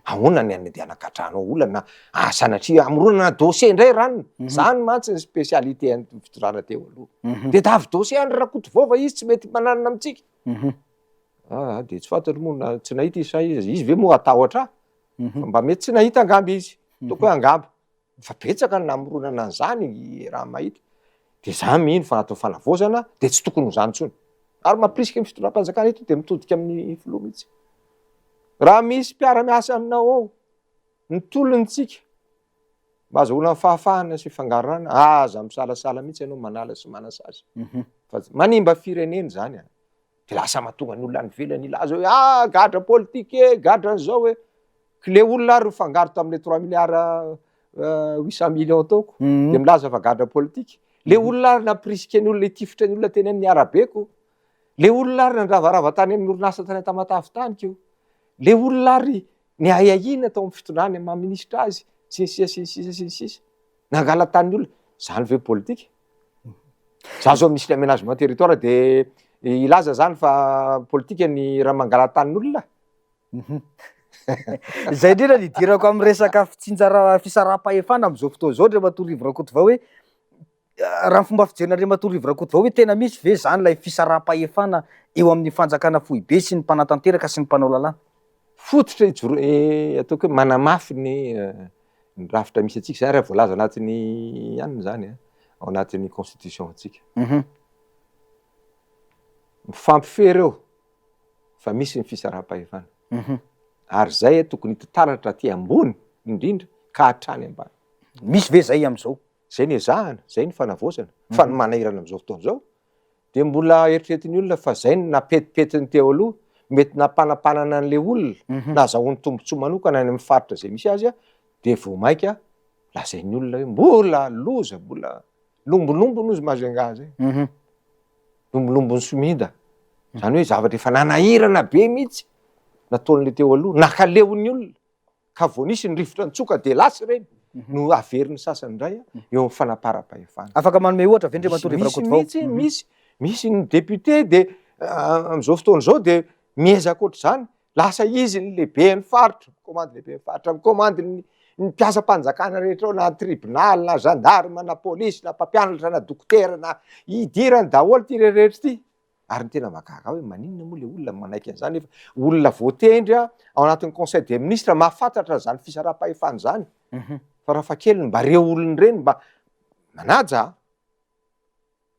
ahoana ny any de anakatranao olana sanatria amoronana dossier indray ranony zany mantsy ny spécialité any fitondrana teo aloha de davy dossier any rakoto vova izy tsy mety mananana amitsika de tsy fantatra moa na tsy nahita izy sa izy ve moa atahotra mba mety tsy nahita angamba izy toko hoe angamba fa betsaka ny namoronana an'zany raha mahita de za mino fa anatin'ny fanavozana de tsy tokony ho zany tsony ary mampirisika ny fitondram-panjakana eto de mitodika amin'ny filoha mihitsy raha misy mpiara-miasa aminao ao ny tolontsika mba azahoana fahafahana sy fangarana aza misalasala mihitsy ianao manala sy manasazy fa manimba fireneny zany de lasa mahatonga ny olona any velany ilaza hoe gadra politika gadra an'izao hoe le olona ary fangaro tam'le 3 milliards 800 millions taoko de milaza fa gadra politika le olona ary nampirisika ny olona itifitra ny olona teny amin'ny arabeko le olona ary nandravarava tany amin'ny orinasa tany tamatavy tanykeo le olona ary ny aiahina tao amin'ny fitondrany maministra azy sisa nangala tany olona zany ve politika za zao misy aménagement territoire de ilaza zany fa politika ny raha mangala tany olona zay indrindra nidirako amin'ny resaka fisaraha-pahefana am'izao fotoa zao Andriamatoa Rakoto Vao hoe raha ny fomba fijerena Andriamatoa Rakoto Vao hoe tena misy ve zany lay fisaraha-pahefana eo amin'ny fanjakana foibe sy ny mpanatanteraka sy ny mpanao lalàna fototra ataoko hoe manamafy ny rafitra misy atsika zany raha voalaza anatin'ny anina zany ao anatin'ny constitution atsika mifampifehy reo fa misy ny fisaraha-pahefana ary zay tokony hitataratra aty ambony indrindra ka hatrany ambany misy ve zay am'izao zay ny ezahana zay ny fanavozana fa ny manahirana am'izao fotoana zao de mbola eritreretiny olona fa zay ny napetipetiny teo aloha mety nampanapanana an'le olona na azahoany tombontsoa manokana any amin'ny faritra zay misy azy de vao maika lazainy olona hoe mbola loza mbola lombolombo izy Majunga zay lombolombony Sominda zany hoe zavatra efa nanahirana be mihitsy nataon'le teo aloha nakaleon'ny olona ka vao nisy ny rivotra nitsoka de lasy reny no averin'ny sasany indray eo amin'ny fanapara-pahefana afaka manome ohatra ve Andriamatoa Rakoto Vao misy ny député de am'izao fotoana zao de miezaka ohatr'izany lasa izy ny lehibe ny faritra komandy lehibe ny faritra mikomandy ny mpiasa-panjakana rehetra ao na tribunal na gendarme na polisy na mpampianatra na dokotera na idirany daholo ty rehetra ty ary ny tena mahagaga hoe maninona moa le olona manaiky an'izany efa olona voatendry ao anatin'ny conseil des ministres mahafantatra zany fisaraha-pahefana zany fa raha fa kely mba reo olony reny mba manaja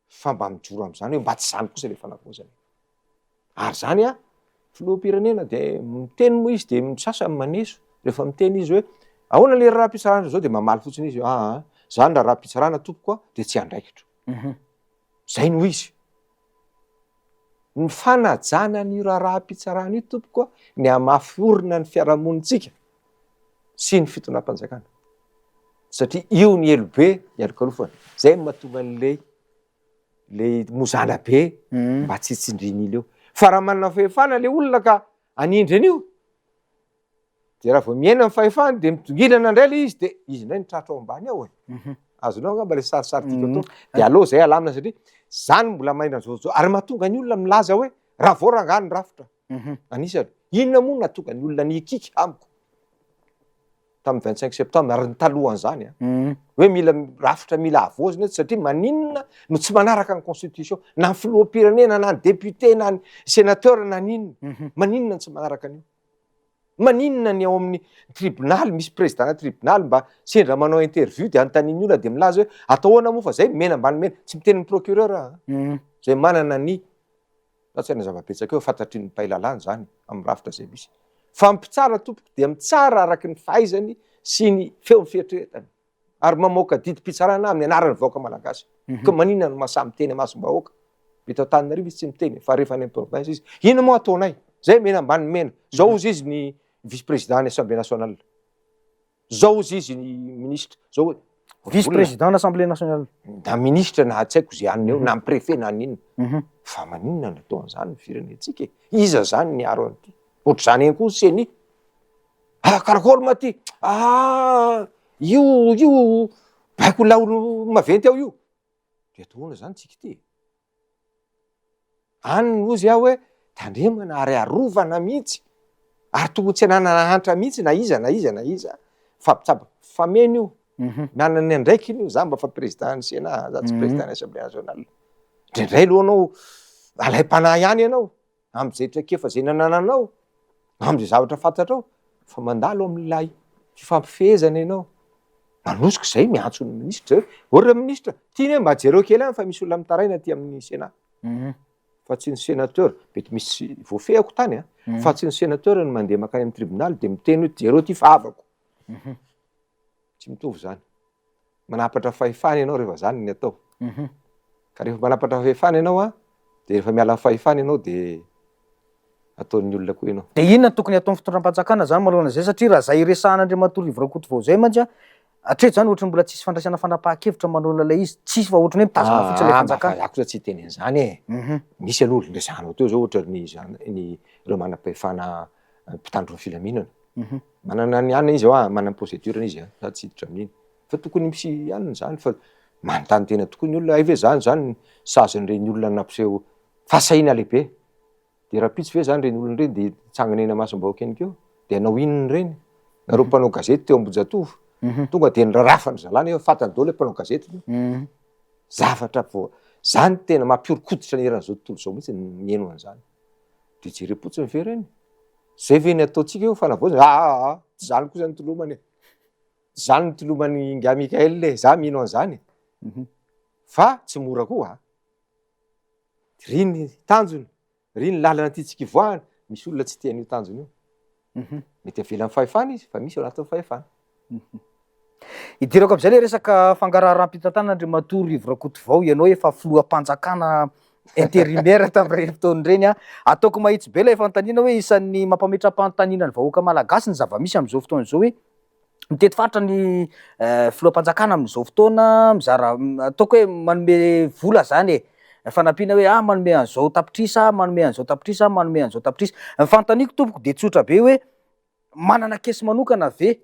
fa mba mijoro am'izany hoe mba tsy zany kosa le fanavozana ary zany filoham-pirenena de miteny moa izy de sasany maneso rehefa miteny izy hoe ahoana le raha-pitsarana zao de mamaly fotsiny izy zany raha raha-pitsarana tompoko de tsy andraikitra zay no izy ny fanajana ny raha-pitsarana io tompoko ny amaforona ny fiarahamonitsika sy ny fitondram-panjakana satria io ny elobe ialokalofana zay mahatonga an'le mozana be mba tsy tsindriny io fa raha manana fahefana le olona ka anindry an'io de raha vao miaina amin'ny fahefana de mitongilana indray le izy de izy indray nitratra ao ambany ao azonao angamba le sarisary tika to de aloha zay alamina satria zany mbola mahindrany zao ary mahatonga ny olona milaza hoe raha vao rangano ny rafitra anisany inona moa natonga ny olona nikiky amiko tamin'ny 25 septembre ary ny talohan'izany hoe mila rafitra mila avozina satria maninona no tsy manaraka ny constitution na ny filoham-pirenena na ny député na ny sénateur na ninona maninona ny tsy manaraka an'io maninona ny ao amin'ny tribunal misy président tribunal mba sendra manao interview de anontaniny olona de milaza hoe atao ahoana moa fa zay mena ambany mena tsy mitenin'ny procureur zay manana ny fa tsy haina zava-betsaka eo fantatry ny mpailalany zany amin'ny rafitra zay misy fa mpitsara tompoko de mitsara araky ny fahaizany sy ny feo ny fieritreretany ary mamoaka didim-pitsarana amin'ny anaran'ny vahoaka malagasy ka maninona no mahasamy teny masom-bahoaka vita Antananarivo izy tsy miteny fa rehefa any province izy ino moa ataonay zay mena ambany mena zao ozy izy ny vice président ny assemblée nationale zao ozy izy ny ministre zao vice président l'Assemblée nationale. Na ministra na tsy haiko zay anina eo na préfet na ninona. Fa maninona natao an'izany firenentsika e? Iza zany niaro an'ity? Ohatr'izany ihany koa seny. Karakory ma ty? Io baiko laolo maventy ao io. De atoana zany tsika ty. Any ozy aho hoe tandremana ary arovana mihitsy. Ary tokony tsy anana hantra mihitsy na iza. Fameno io. Mianana ndraiky io za mba fa président ny Sénat, za tsy président ny Assemblée nationale. Ndray aloha anao alaim-panahy ihany ianao am'izay traikefa zay nanananao, am'izay zavatra fantatrao, fa mandalo amin'ilay fifampifehezana ianao. Manosika zay miantso ny ministra. Orra ministra, tiany mba jereo kely any fa misy olona mitaraina ty amin'ny Sénat. Fa tsy ny sénateur, mety misy voafehako tany fa tsy ny sénateur no mandeha makany amin'ny tribunal de miteny hoe jereo ty fahavako. Tsy mitovy zany. Manapatra fahefana ianao rehefa zany ny atao. Ka rehefa manapatra fahefana ianao de rehefa miala fahefana ianao de ataon'ny olona koa ianao. De inona tokony atao fitondram-panjakana zany manoloana zay satria raha zay resahan'Andriamatoa Rivorakoto vao zay mantsy hatreto zany ohatrany mbola tsisy fandraisana fanapahan-kevitra manoloana lay izy, tsisy fa ohatrany hoe mitazana fotsiny lay fanjakana. Za kosa tsy teny an'izany e. Misy aloha resahanao teo zao ohatra ny ireo manam-pahefana mpitandro ny filaminana. Manana ny anina izy manana procédure izy za tsy hiditra amin'iny. Fa tokony misy anina zany fa manontany tena tokoa ny olona ve zany sazan'ireny olona nampiseho fasahiana lehibe. De raha pitsy ve zany reny olona reny de tsangana eny Masimbahoaka eny keo de anao inona reny? Nareo mpanao gazety teo Ambohijatovo. Tonga de nirarafany zalany fatany daholo mpanao gazety. Zavatra zany tena mampiorokoditra ny eran'izao tontolo zao mihitsy mieno an'izany. De jerepotsiny ve reny? Zay ve ny ataontsika io fanavaozana? Tsy zany kosa ny tolomany. Zany ny tolomany nga Mikael le za mino an'izany. Fa tsy mora koa. Riny tanjony, riny lalana tiantsika ivoahana, misy olona tsy tian'io tanjony io. Mety avelan'ny fahefana izy fa misy ao anatin'ny fahefana. Idirako am'izay le resaka fangaraharampitantana Andriamatoa Rivorakoto vao ianao efa filoham-panjakana intérimaire tamin'ireny fotoan'ireny ataoko mahitsy be ilay fanontaniana hoe isan'ny mampametra-panontaniana ny vahoaka malagasy ny zava-misy am'izao fotoana izao hoe mitety faritra ny filoham-panjakana amin'izao fotoana mizara ataoko hoe manome vola zany e. Fanampiana hoe manome an'izao tapitrisa, manome an'izao tapitrisa, manome an'izao tapitrisa. Ny fanontaniako tompoko de tsotra be hoe manana kesy manokana ve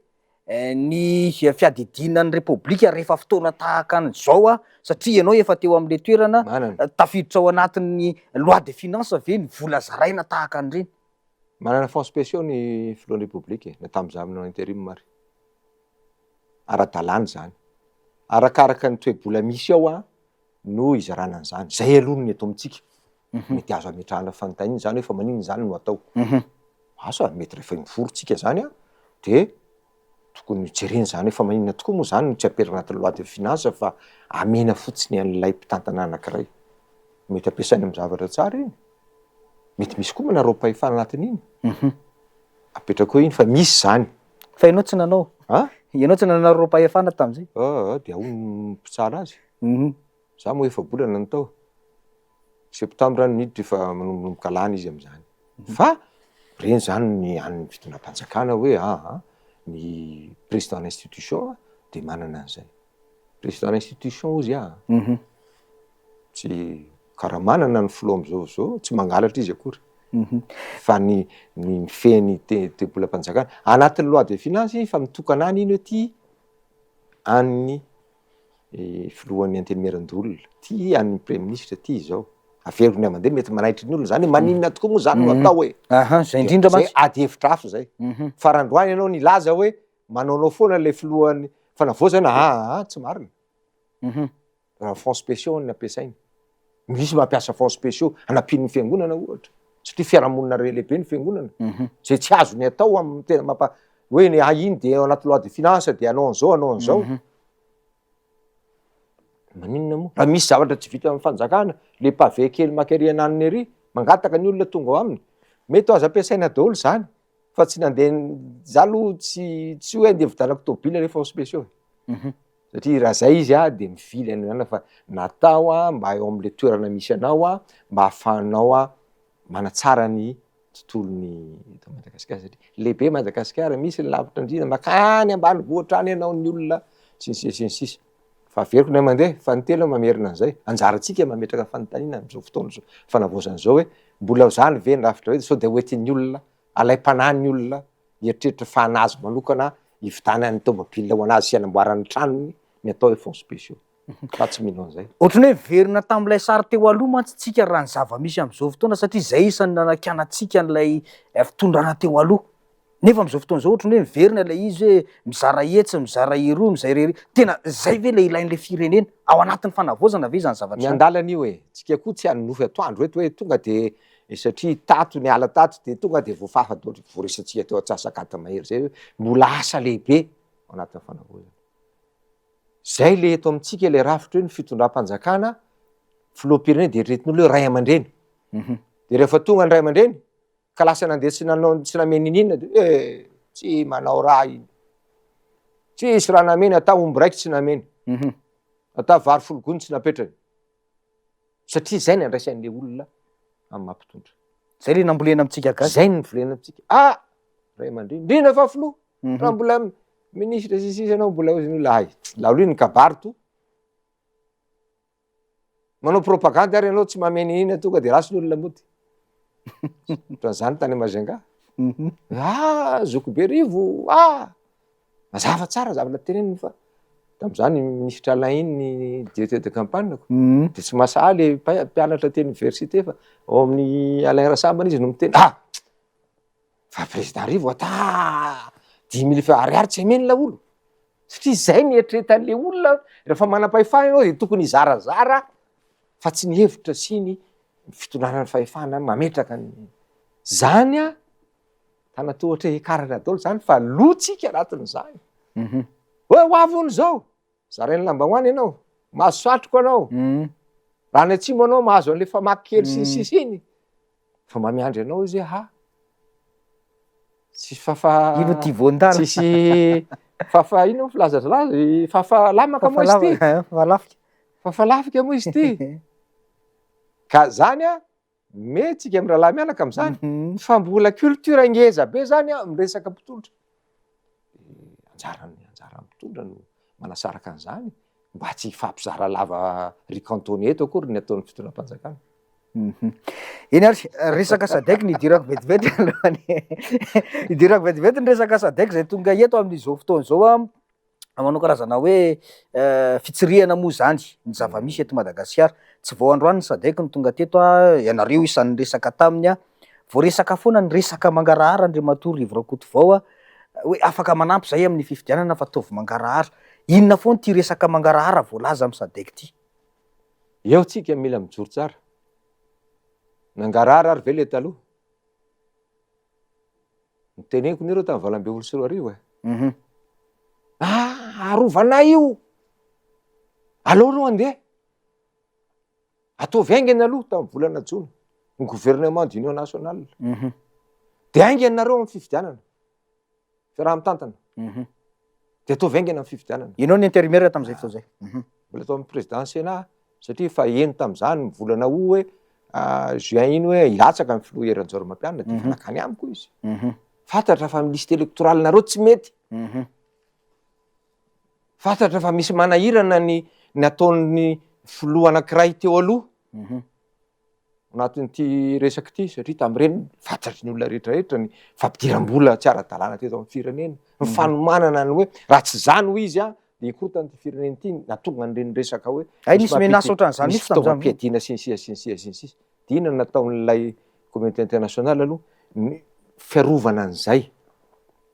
ny fiadidinan'ny repoblika rehefa fotoana tahaka an'izao satria ianao efa teo am'le toerana tafiditra ao anatin'ny loi de finance ve ny vola zaraina tahaka an'ireny? Manana fonds spéciaux ny filohan'ny repoblika na tamin'izaho aminao intérim mary. Ara-dalàna zany. Arakaraka ny toe-bola misy ao no izarana an'izany. Zay aloha ny atao amintsika. Mety azo ametrahana fanontaniana zany hoe fa maninona zany no atao. Asa mety rehefa mivorontsika zany de tokony jerena zany fa maninona tokoa moa zany no tsy aperina anatin'ny loi de finance fa amena fotsiny an'ilay mpitantana anankiray. Mety ampiasaina amin'ny zavatra tsara iny. Mety misy koa manarao-pahefana anatin'iny. Apetrako iny fa misy zany. Fa ianao tsy nanao? Ianao tsy nanarao-pahefana tamin'izay? De ao ny mpitsara azy. Za moa efa bolana ny tao. Septambra ny miditra efa manomboka lany izy am'izany. Fa reny zany ny an'ny fitondram-panjakana hoe ny président d'institution de manana an'izay. Président d'institution izy tsy karaha manana ny filoha am'zao tsy mangalatra izy akory. Fa ny feny te-bolam-panjakana anatin'ny loi de finance fa mitokana iny hoe ty an'ny filohan'ny intérimaire-ndolona, ty an'ny premier ministre, ty zao. Averiny amandeha mety manaitry ny olona zany maninona tokoa moa zany no atao hoe. Zay indrindra zay ady hevitra hafa zay. Farandroany ianao nilaza hoe manaonao foana le filohan'ny fanavaozana tsy marina. Raha fonds spéciaux ny ampiasainy. Misy mampiasa fonds spéciaux hanampian'ny fiangonana ohatra. Satria fiarahamonina lehibe ny fiangonana. Zay tsy azo ny atao amin'ny tena hoe iny de ao anaty loi de finance de anao an'izao. Maninona moa? Raha misy zavatra tsy vita amin'ny fanjakana, le pavé kely makary ananiny ery, mangataka ny olona tonga ao aminy. Mety azo ampiasaina daholo zany. Fa tsy nandeha za aloha tsy hoe andeha vidanako tôbila le fonds spéciaux. Satria raha zay izy de mivily any fa natao mba eo am'le toerana misy anao mba ahafahanao manatsara ny tontolon'ny eto Madagasikara satria lehibe Madagasikara misy ny lavitra indrindra makany ambanivohitra any ianao ny olona sy ny sisa. fa averiko ny mandeha fa ny telo mamerina an'izay anjarantsika mametraka fanontaniana am'izao fotoana zao fanavoazan'izao hoe mbola zany ve ny rafitra hoe sao de hoentin'ny olona alay-panahiny olona hieritreritra fanazy manokana hivitanany tomobile ho anazy sy anamboarany tranony ny atao hoe fonds spéciaux fa tsy mino an'izay ohatrany hoe verina tam'ilay sary teo aloha mantsy tsika raha ny zava-misy am'izao fotoana satria zay isan'ny nanakianatsika an'ilay fitondrana teo aloha nefa am'izao fotoana zao ohatrany hoe miverina ilay izy hoe mizara hetsy mizara iroa mizay rery tena zay ve le ilain'le firenena ao anatin'ny fanavaozana ve zany zavatra ny andalany io e tsika koa tsy hanonofy atoandro eto hoe tonga de satria tato ny ala tato de tonga de voafafa voaresatsika teo atsasakata mahery zay hoe mbola asa lehibe ao anatin'ny fanavaozana zay le eto amitsika le rafitra hoe ny fitondram-panjakana filoham-pirenena de retrin'olo hoe ray aman-dreny de rehefa tonga ny ray aman-dreny ka lasa nandeha tsy nanao tsy nameny ininona de tsy manao raha iny tsisy raha nameny atao omby raiky tsy nameny atao vary fologony tsy napetrany satria zay ny andraisan'le olona amy mampitondra zay le nambolena amitsika gasy zay ny volena amitsika ray aman-dreny ndrindra fa filoha raha mbola ministre sisisy anao mbola ozin'olo ay laolo iny kabary to manao propagande ary anao tsy mameny inina tonga de rasy ny olona mody zany tany Majunga zoko be rivo mazava tsara zavatra teneniny fa tam'izany ministre Alain iny ny directeur de campagne ko de tsy mahasaly mpianatra teny université fa ao amin'ny Alain Rasambana izy no miteny fa président rivo 10 000 francs ariary tsy ameny la olo satria zay ny eritreretan'le olona rehefa manam-pahefana ianao de tokony hizarazara fa tsy ny hevitra sy ny fitondrana ny fahefana mametraka ny zany tanatoa ohatra hikarana daholo zany fa lotsika anatin'izany hoe hoavony zao zarainy lambahoany ianao mahazo satroko anao raha ny atsimo anao mahazo an'le famaky kely sy ny sisy iny fa mamiandry anao izy tsy ino ty voandala tsisy fafa ino filazazalazy fafalamaka moa izy ty fafalafika moa izy ty ka zany metsika amy rahalahy mianaka am'zany fa mbola culture angeza be zany miresaka mpitondra anjara mpitondra no manasaraka an'izany mba tsy fampizara lava ricantone eto akory ny ataon'ny fitondram-panjakana eny ary resaka sadaiky ny idirako vetivety alohany idirako vetivety ny resaka sadaiky zay tonga eto amin'izao fotoana zao manao karazana hoe fitsirihana moa zany ny zava-misy eto Madagasikara tsy vao androany ny sadaiky ny tonga teto ianareo isan'ny resaka taminy vao resaka foana ny resaka mangarahara Andriamatoa Rivo Rakoto vao hoe afaka manampy zay amin'ny fifidianana fa ataovy mangarahara inona foana ty resaka mangarahara voalaza amy sadaiky ty eo tsika mila mijoro tsara nangarahara ary ve le taloha nyteneniko nireo tamin'ny 2024 arovana io aleo aloha andeha ataovy aingany aloha tamin'ny volana jona ny gouvernement d'union nationale de aingany nareo amin'ny fifidianana fiaraha-mitantana de ataovy aingany amin'ny fifidianana ianao ny intérimaire tam'izay fotoa zay mbola atao amin'ny président sénat satria fa eno tam'izany mivolana hoe juin iny hoe hilatsaka amin'ny filoha Eranjoro Mampianina de fa nakany amiko izy fantatra fa liste électorale nareo tsy mety fantatra fa misy manahirana ny ataon'ny filoha anankiray teo aloha anatin'ity resaky ty satria tam'ireny fantatry ny olona rehetrarehetra ny fampidiram-bola tsy ara-dalàna teto amin'ny firenena ny fanomanana ny hoe raha tsy zany ho izy de ikorotany ty firenena ity natonga an'ireny resaka hoe nisy menasy ohatran'izany misy fitaovam-piadiana sy ny sisa de inona nataon'ilay communauté internationale aloha ny fiarovana an'izay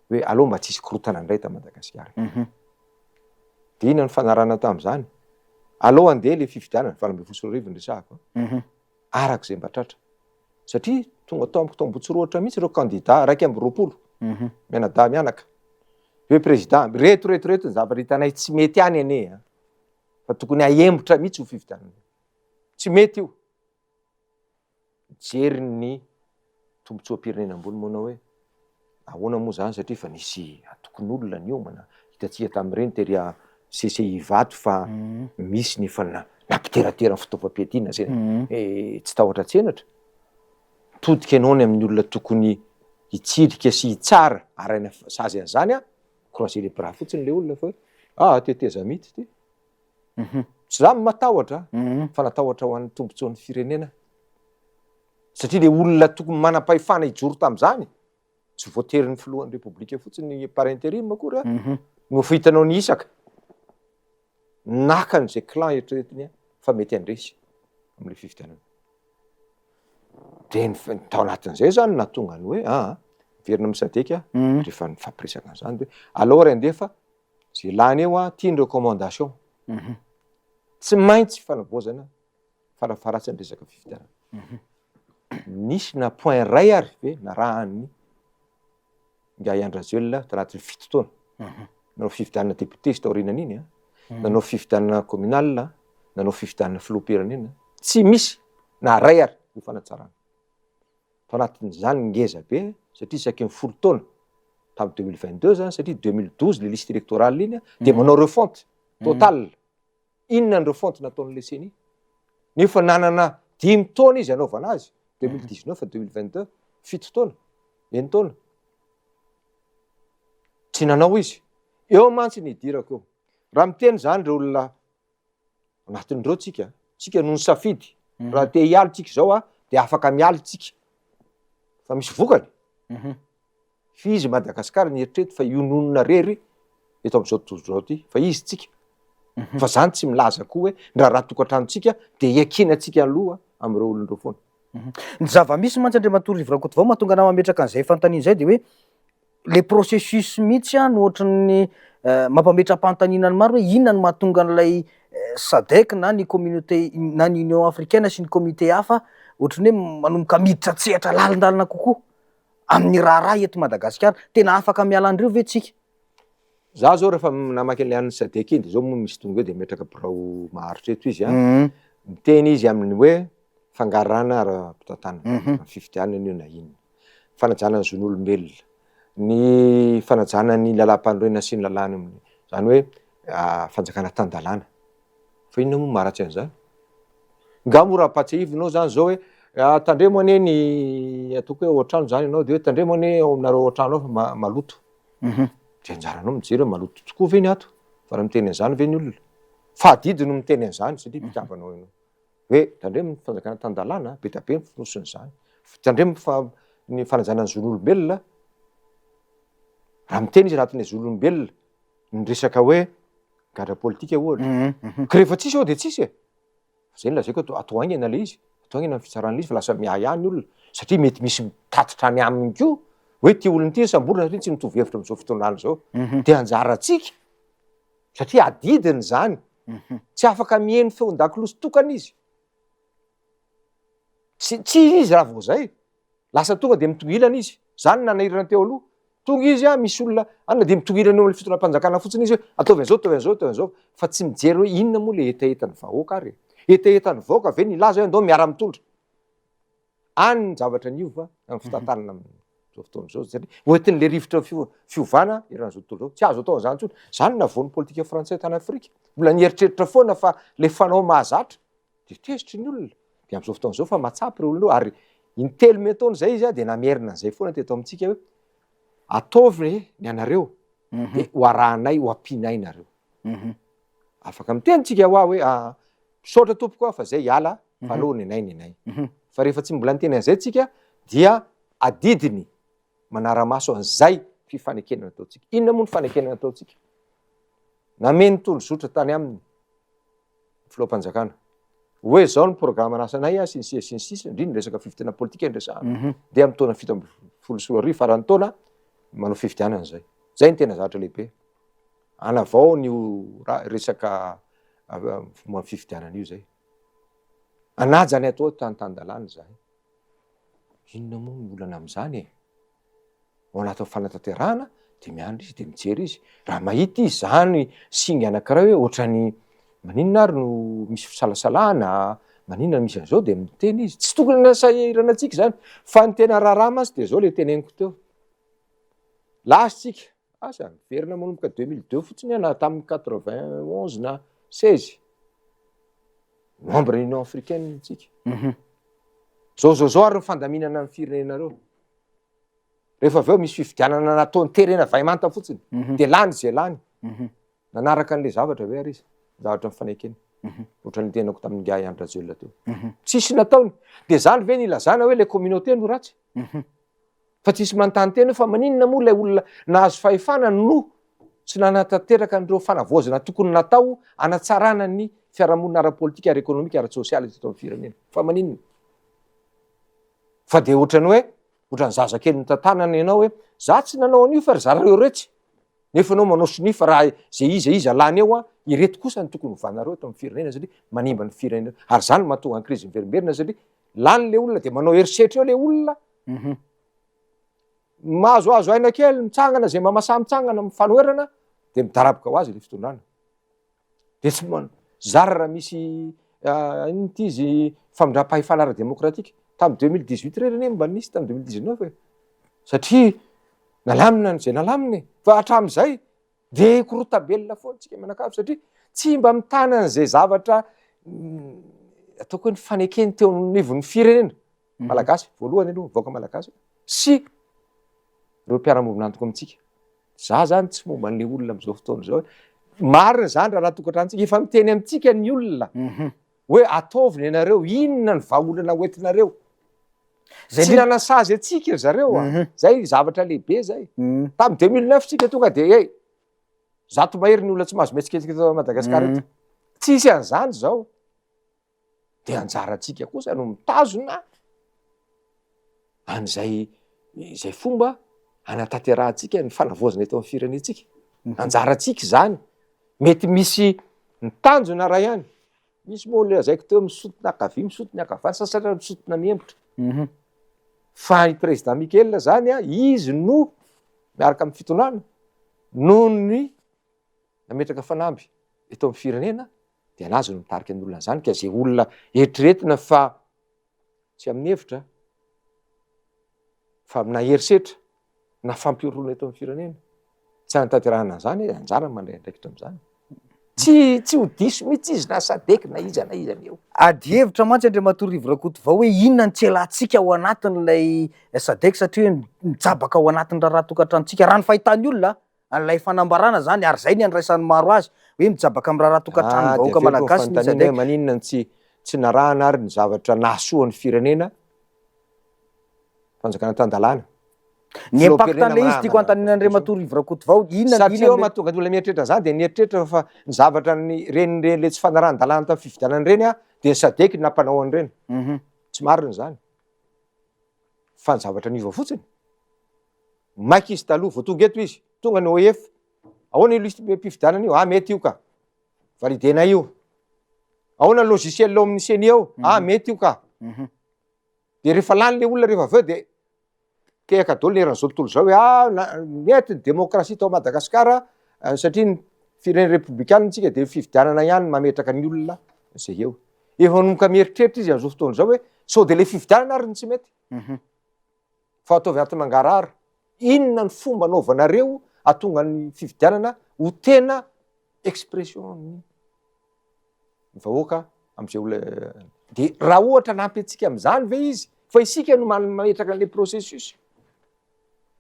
hoe aloha mba tsisy korotana indray ta Madagasikara de inona ny fanarana tam'izany aloha andeha le fifidianana 2024 resahako arak'izay mba tratra satria tonga tao amiko tambotsoroatra mihitsy ireo candidat 220 mianadahy mianaka hoe président reto ny zavatra hitanay tsy mety any ane fa tokony ahembotra mihitsy ho fifidianana tsy mety io jery ny tombotsoa-pirenena ambony moana hoe ahoana moa zany satria fa nisy tokony olona ny omana hitatsika tamin'ireny teria CCI vato fa misy ny fa nampiteratera ny fitaovam-piadiana zay tsy tahotra tsenatra todika ianao ny amin'ny olona tokony hitsirika sy hitsara araina, sazy an'izany croiser les bras fotsiny le olona fa teteza mity ty tsy za matahotra fa natahotra ho an'ny tombontsoan'ny firenena satria le olona tokony manam-pahefana ijoro tam'zany tsy voaterin'ny filohan'ny repoblika fotsiny par intérim akory no fihitanao ny isaka nakan'zay clan eritreretiny fa mety andresy am'le fifidianana de tao anatin'izay zany natonga ny hoe verina misadeka rehefa ny fampiresaka an'zany hoe alors andefa zay lany eo tia ny recommandation tsy maintsy fanavozana farafaratsy ny resaka fifidianana nisy na point ray ary hoe narahan'ny Ngahy Andrazoelina tanatin'ny 7 taona nanao fifidianana député sy taorinan'iny nanao fifidianana communal nanao fifidianana filoham-pirenena tsy misy na ray ary ho fanatsarana tao anatin'izany ngeza be satria isaky ny 10 taona tamin'ny 2022 zany satria 2012 le liste électorale iny de manao refonte totale inona ny refonte nataon'le CENI nefa nanana 5 taona izy anaovana azy 2019 fa 2022 7 taona 9 taona tsy nanao izy eo mantsy ny idirako eo raha miteny zany reo olona anatin'ireo tsika no ny safidy raha te hialy tsika zao de afaka mialy tsika fa misy vokany fizy Madagasikara ny eritreto fa iononona rery eto am'izao tontolo zao ty fa izy tsika fa zany tsy milaza koa hoe raha tokantranotsika de iakinantsika aloha am'ireo olon'ireo foana ny zava-misy mantsy Andriamatoa Rivorakoto vao mahatonga ana mametraka an'izay fanontaniana zay de hoe le processus mihitsy no ohatran'ny mampametra-panontaniana ny maro hoe inona ny mahatonga an'ilay SADC na ny communauté na ny Union africaine sy ny comité hafa ohatran'ny hoe manomboka miditra tsehatra lalindalina kokoa amin'ny raharaha eto Madagasikara tena afaka miala andreo ve tsika za zao rehefa namaky an'le an'ny SADC iny de zao moa misy tonga hoe de metraka birao maharitra eto izy miteny izy amin'ny hoe fangarana ara-pitantanana fifidianana io na ino fanajana ny zon'olombelona ny fanajana ny lalam-pandroena sy ny lalàna amin'ny zany hoe fanjakana tandalana fa inona moa maharatsy an'izany nga moa raha patsehivinao zany zao hoe tandremo anie ny ataoko hoe ohatrano zany ianao de hoe tandremo anie ao aminareo ohatrano ao fa maloto de anjaranao mijery hoe maloto tokoa ve ny ato fa raha miteny an'izany ve ny olona fa adidy no miteny an'izany satria mpikavanao ianao hoe tandremo ny fanjakana tandalana be da be ny fonosin'izany tandremo ny fanajana ny zon'olombelona raha miteny izy anatin'le zon'olombelona ny resaka hoe gadra politika ohatra ka rehefa tsisy ao de tsisy zay ny lazaiko atao aingana le izy atao aingana ny fitsaran'le izy fa lasa miahiany olona satria mety misy tatitra any aminy ko hoe ty olona ty samborina satria tsy mitovy hevitra am'izao fotoanany zao de anjaratsika satria adidiny zany tsy afaka mihaino feon-dakiloha tokana izy tsy izy raha vao zay lasa tonga de mitongilana izy zany nanahirana teo aloha tonga izy misy olona anona de mitongilana eo am'le fitondram-panjakana fotsiny izy hoe ataovy an'izao ataovy an'izao ataovy an'izao fa tsy mijery hoe inona moa le etaetan'ny vahoaka ary etaetan'ny vahoaka ve nilaza hoe andao miara mitondra any ny zavatra niova amin'ny fitantanana am'izao fotoana zao satria oentin'le rivotra fiovana eran'izao tontolo zao tsy azo atao an'izany tsony zany navoan'ny politika frantsay tany Afrika mbola nieritreritra foana fa le fanao mahazatra de tezitry ny olona de am'izao fotoana zao fa matsapy reo olonao ary intelo metaona zay izy de namerina an'izay foana teto amintsika hoe ataovy ny anareo de ho arahanay ho ampianay nareo afaka mitenitsika hoa hoe misaotra tompoko fa zay hiala fa aloha ny anay fa rehefa tsy mbola niteny an'izay tsika dia adidiny manara-maso an'izay fifanekenana ataotsika inona moa ny fanekenana ataotsika nameny tolo zotra tany aminy filoham-panjakana hoe zao ny programme nasanay sy ny sisa indrindra resaka fifidiana politika indresahana de amin'ny taona 7 farany taona manao fifidianana zay ny tena zavatra lehibe anavao ny resaka momba ny fifidianana io zay anajany atao tantandalana zay inona moa ny olana am'izany ao anatin'ny fanatanterahana de miandry izy de mijery izy raha mahita izy zany singa anankiray hoe ohatrany maninona ary no misy fisalasalana maninona misy an'izao de miteny izy tsy tokony nasahirana atsika zany fa ny tena raharaha masy de zao le teneniko teo lasitsika asa miverina manomboka 2002 fotsiny ana tamin'ny 91 na 16 membre Union africaine tsika zao ary ny fandaminana ny firenenareo rehefa aveo misy fifidianana nataony terena vaimanta fotsiny de lany zay lany nanaraka an'le zavatra ve ary izy zavatra mifanekena ohatrany tenako tamin'ny gay Andra Rajoelina teo tsisy nataony de zany ve nilazana hoe le communauté no ratsy fa tsisy manontany tena fa maninona moa lay olona nahazo fahefana no tsy nanatanteraka an'ireo fanavozana tokony natao anatsarana ny fiarahamonina ara-politika ara-ekonomika ara-sosialy teto amin'ny firenena fa maninona fa de ohatrany hoe ohatrany zazakely notantanana ianao hoe za tsy nanao an'io fa ry zareo retsy nefa anao manao sinifa raha zay izy alany eo a ireto kosa ny tokony hovanareo eto amin'ny firenena satria manimba ny firenena ary zany mahatonga ny krizy miverimberina satria lany le olona de manao herisetra eo le olona mahazoazo aina kely mitsangana zay mamasa mitsangana mifanoherana de midaraboka ho azy le fitondrana de tsy zara raha misy inty izy famindram-pahefana ara-demokratika tamin'ny 2018 reny mba nisy tamin'ny 2019 satria nalamina zay nalamina fa hatramin'izay de korotabelona foana tsika manakavy satria tsy mba mitana an'izay zavatra ataoko hoe ny fanekeny teo nivon'ny firenena malagasy voalohany aloha vaoaka malagasy sy reo mpiara-movina antoko amitsika za zany tsy momba an'le olona am'izao fotoana zao marina zany raha tokantranosika efa miteny amitsika ny olona hoe ataoviny ianareo inona ny vahaolana hoentinareo tsy nanasazy atsika zareo zay zavatra lehibe zay tamin'ny 2009 tsika tonga de zato mahery ny olona tsy mahazo metsiketsika tao Madagasikara eto tsisy an'izany zao de anjara atsika kosa no mitazona an'izay zay fomba anataterahantsika ny fanavozana eto amin'ny firenentsika anjara atsika zany mety misy nitanjona raha ihany misy moa le zaiko teo misotona akavia misotona akavany sasatra misotona miembotra fa i président Mikel zany izy no miaraka amin'ny fitondrana noho ny nametraka fanamby eto amin'ny firenena de anazy no mitarika ny olona zany ka zay olona eritreretina fa tsy amin'ny hevitra fa amina herisetra na fampiorona eto amin'ny firenena tsy anatanterahana zany anjara mandray andraikitra am'zany tsy ho diso mihitsy izy na sadeky na iza eo ady hevitra mantsy Andriamatoa Rivorakoto vao hoe inona ny tselatsika ao anatin'lay sadeky satria mijabaka ao anatin'ny raha tokantranontsika raha ny fahitany olona an'lay fanambarana zany ary zay ny andraisan'ny maro azy hoe mijabaka amin'ny raha tokantrano vahoaka malagasy ny sadeky maninona tsy narahana ary ny zavatra nahasoan'ny firenena fanjakana tan-dalàna ny impactan'le izy tiako antanina Andriamatoa Rivorakoto vao satria eo mahatonga ny olona mieritreritra zany de nieritreritra fa ny zavatra ny renireny le tsy fanarahan-dalàna tamin'ny fifidianany reny de sadeky nampanao an'ireny tsy marina zany fa ny zavatra niva fotsiny maiky izy taloha vao tonga eto izy tonga ny OEF ahoana ilo mpifidianana io mety io ka validena io ahoana logiciel ao amin'ny CENI ao mety io ka de rehefa lany le olona rehefa aveo de keka dolo eran'izao tontolo zao hoe mety ny demokrasia tao Madagasikara satria ny firenena republikana tsika de fifidianana ihany mametraka ny olona zay eo efa nomboka mieritreritra izy am'izao fotoana zao hoe sao de le fifidianana ary ny tsy mety fa ataovy aty mangarahara inona ny fomba anaovanareo atonga ny fifidianana ho tena expression ny vahoaka am'izay olona de raha ohatra nampy atsika am'zany ve izy fa isika no mametraka an'le processus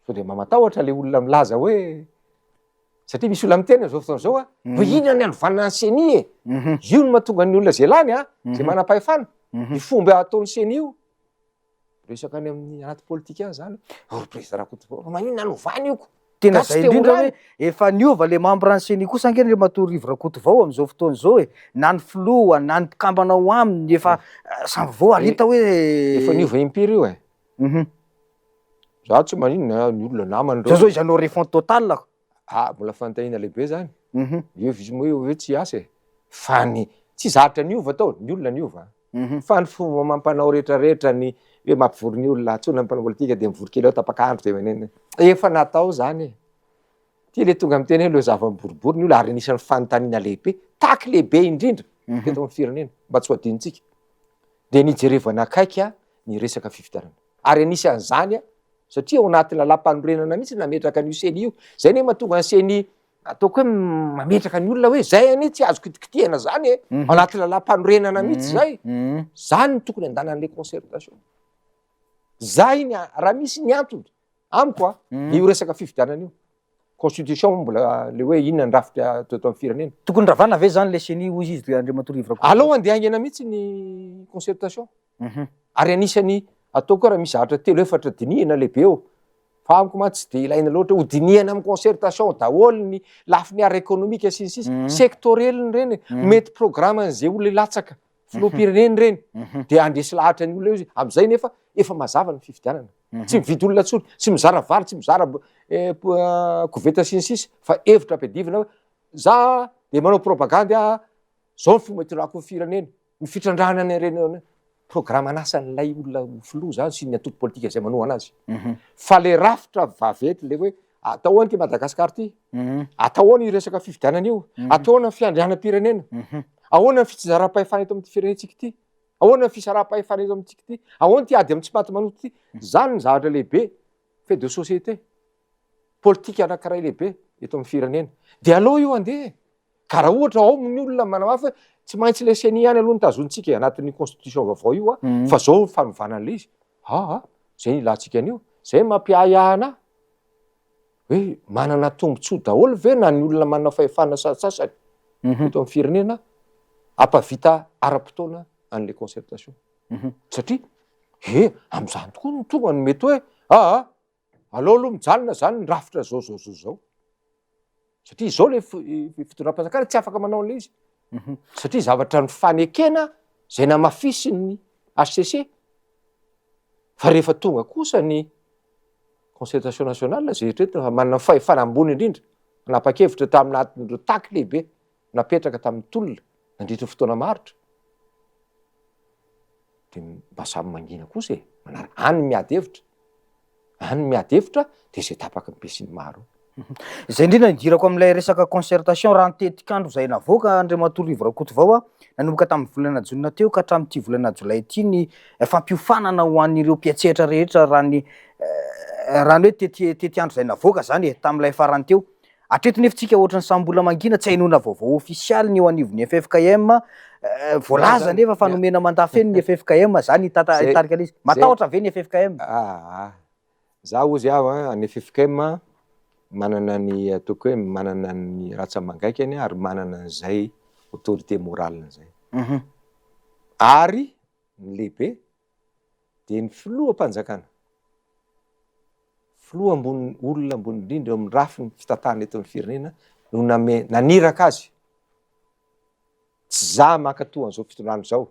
so de mamatahotra le olona milaza hoe satria misy olona miteny zao fotoana zao fa inona ny andovanana ny CENI io no mahatonga ny olona zay lany zay manam-pahefana ny fomba ataon'ny CENI io resaka any amin'ny anaty politika any zany président Rakoto maninona novany io tena zay indrindra hoe efa niova le membre ny CENI kosa ange Andriamatoa Rivorakoto vao am'izao fotoana zao na ny filoha na ny mpikambana ao aminy efa samy vao arita hoe efa niova impiry io za tsy maninona ny olona namany zao izy anao refond total mbola fantahina lehibe zany io vizy moa hoe tsy asa fa ny tsy zatra niova tao ny olona niova fa ny fomba mampanao rehetrarehetra ny hoe mampivory ny olona tsona mampanao politika de mivory kely ao tapakandro de manena efa natao zany ty le tonga miteny hoe le zava-boribory ny olona ary anisan'ny fanontaniana lehibe taky lehibe indrindra teto amin'ny firenena mba tsy ho adinontsika de nijerevana akaiky ny resaka fifidianana ary anisan'izany satria ao anaty lalam-panorenana mihitsy nametraka an'io CENI io zay ne mahatonga ny CENI ataoko hoe mametraka ny olona hoe zay anie tsy azo kitikitihana zany ao anaty lalam-panorenana mihitsy zany tokony andanan'le concertation zay raha misy ny antony amiko io resaka fifidianana io constitution mbola le hoe inona ny rafitra teto amin'ny firenena. Tokony ravana ve zany le CENI hoy izy Andriamatoa Rivo Rakoto? Aleo andeha haingana mihitsy ny concertation. Ary anisany atao koa raha misy zavatra telo efatra dinihana lehibe eo. Fa amiko ma tsy de ilaina loatra ho dinihana amin'ny concertation daholo ny lafiny ara économique sy ny sisa sectoriel reny mety programme zay olona latsaka filoham-pireneny reny de andresy lahatra ny olona izy am'izay nefa efa mazava ny fifidianana. Tsy mividy olona tsony, tsy mizara vary, tsy mizara koveta sy ny sisa fa hevitra ampiadivina za de manao propaganda zao ny fomba itondrako ny firenena, ny fitrandrahana ny reny programme anasan'ilay olona filoha zany sy ny antoko politika zay manoa anazy. Fa le rafitra vavety le hoe atao ahoana ke Madagasikara ty, atao ahoana resaka fifidianana io, atao ahoana ny fiandrianam-pirenena, ahoana ny fitsinjaram-pahefana eto amin'ny firenentsika ty, ahoana ny fisaraha-pahefana eto amintsika ty, ahoana ty ady amin'ny tsy maty manoto ty. Zany ny zavatra lehibe fait de société politika anankiray lehibe eto amin'ny firenena. De aleo io andeha ka raha ohatra ao ny olona manamafy tsy maintsy le CENI ihany aloha ny tazontsika anatin'ny constitution vaovao io fa zao fanovana an'le izy. Zay ilantsika an'io, zay mampiahana hoe manana tombontsoa daholo ve na ny olona manana fahefana sasasany eto amin'ny firenena ampavita ara-potoana an'le concertation. Satria am'izany tokoa no tonga ny mety hoe aleo aloha mijalona zany ny rafitra zao. Satria zao le fitondram-panjakana tsy afaka manao an'le izy. Satria zavatra ny fanekena zay namafisy ny HCC. Fa rehefa tonga kosa ny concertation nationale zay rehetra manana fahefana ambony indrindra nanapa-kevitra tamin'ireo taky lehibe napetraka tamin'ny tolona nandritra fotoana maharitra. De mba samy mangina kosa hany miady hevitra de zay tapaka ny be sy ny maro. Zay indrindra idirako am'ilay resaka concertation raha nitetik'andro zay navoaka Andriamatoa Rivo Rakoto vao nanomboka tamin'ny volana Jona teo ka hatramin'ity volana Jolay ity ny fampiofanana ho an'ireo mpiantsetra rehetra raha ny hoe tety andro zay navoaka zany tam'ilay farany teo. Hatreto nefa tsika ohatrany sambola mangina tsy hainona vaovao ofisialy ny eo anivon'ny FFKM voalaza nefa fanomena mandafeny ny FFKM zany hitarika izy. Matahotra ve ny FFKM? Za ozy aho ny FFKM manana ny ataoko hoe manana ny ratsa-mangaikany ary manana an'izay autorité morale zay. Ary ny lehibe de ny filoham-panjakana. Filoha ambony olona ambony indrindra amin'ny rafiny fitatahana eto amin'ny firenena no naniraka azy. Tsy za makatoa an'izao fitondrana zao.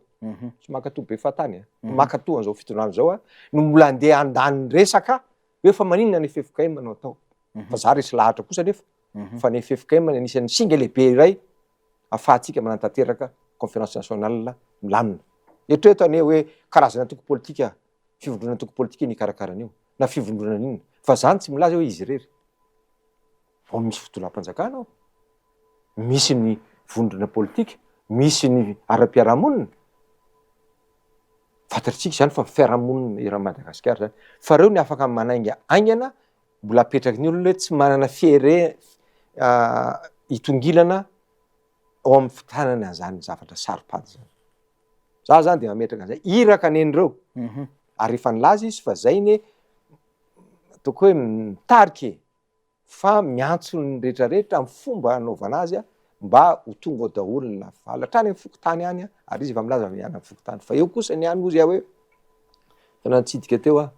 Tsy makatoa be fatany makatoa an'izao fitondrana zao no mbola andeha andany resaka hoe fa maninona ny FFKM no atao. Fa za resy lahatra kosa nefa fa ny FFKM anisan'ny singa lehibe iray ahafahantsika manantanteraka conférence nationale milamina. Eto ane hoe karazana antoko politika, fivondrona antoko politika ny karakaran'io na fivondrona n'inona. Fa zany tsy milaza hoe izy irery. Misy fitondram-panjakana ao, misy ny vondrona politika, misy ny ara-piarahamonina. Fantatsika zany fa fiarahamonina eran'i Madagasikara zany. Fa reo ny afaka manainga mbola apetraky ny olona hoe tsy manana hitongilana ao amin'ny fitanana an'izany zavatra saripady zany. Za zany de mametraka an'izay iraka nen'ireo. Ary efa nilaza izy fa zay ny ataoko hoe mitarika fa miantso ny rehetrarehetra amin'ny fomba anaovana azy mba ho tonga ao daholo ny lavala hatrany amin'ny fokotany any ary izy efa milaza ihany amin'ny fokotany. Fa eo kosa ny any ozy hoe tanatsidika teo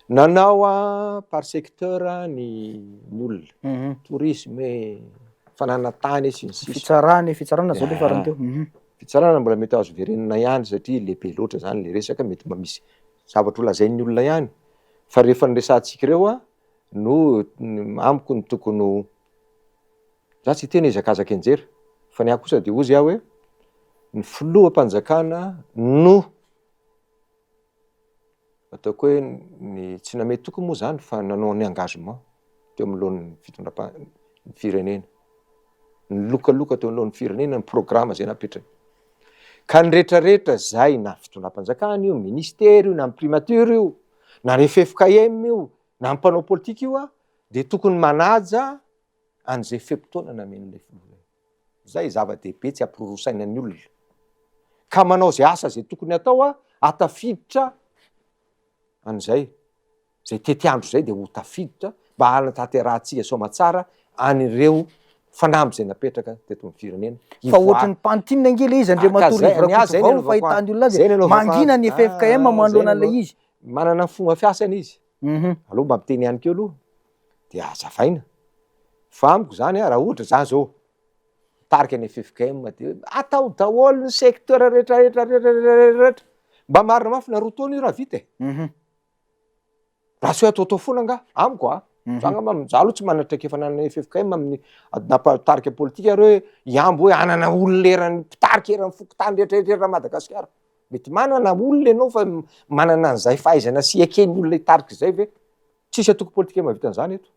nanao par secteur ny olona tourisme fanana tany sy ny sisa. Fitsarana zao le farany teo. Fitsarana mbola mety azo verenina ihany satria lehibe loatra zany le resaka mety mba misy zavatra lazain'ny olona ihany. Fa rehefa niresantsika ireo no amiko ny tokony za tsy tena izakazaka enjera fa ny ahy kosa de ozy hoe ny filoham-panjakana no ataoko hoe ny tsy namety tokony moa zany fa nanao ny engagement teo amin'lohan'ny fitondram-ny firenena. Ny lokaloka teo amin'lohan'ny firenena ny programme zay napetrany. Ka ny rehetrarehetra zay na fitondram-panjakana io, ministera io, na ny primature io, na ny FFKM io, na ny mpanao politika io de tokony manaja an'izay fempotoana namen'ilay filoha. Zay zava-dehibe tsy ampirorosaina ny olona. Ka manao zay asa zay tokony atao atafiditra an'izay. Zay tety andro zay de ho tafiditra mba hanatanterantsika somatsara an'ireo fanamby zay napetraka teto amin'ny firenena. Fa ohatran'ny pantinina angely izy Andriamatoa Rivorakotovao fahitany olona azy mangina ny FFKM manoloana an'ilay izy. Manana fomba fiasany izy. Aloha mba miteny ihany keo aloha de azavaina. Fa amiko zany raha ohatra zany zao tarika ny FFKM de atao daholo ny secteur rehetra mba marina mafy na roa taona io raha vita e. Raha sy hoe atao foana nga amiko zangamba za aloha tsy manatraika fananana FFKM amin'ny napatarika politika ary hoe iambo hoe anana ololerany mpitarika erany fokotany rehetrarehetra Madagasikara. Mety manana olona ianao fa manana an'izay fahaizana sy ekeny olona hitarika izay ve tsisy atoko politika mahavita an'izany eto.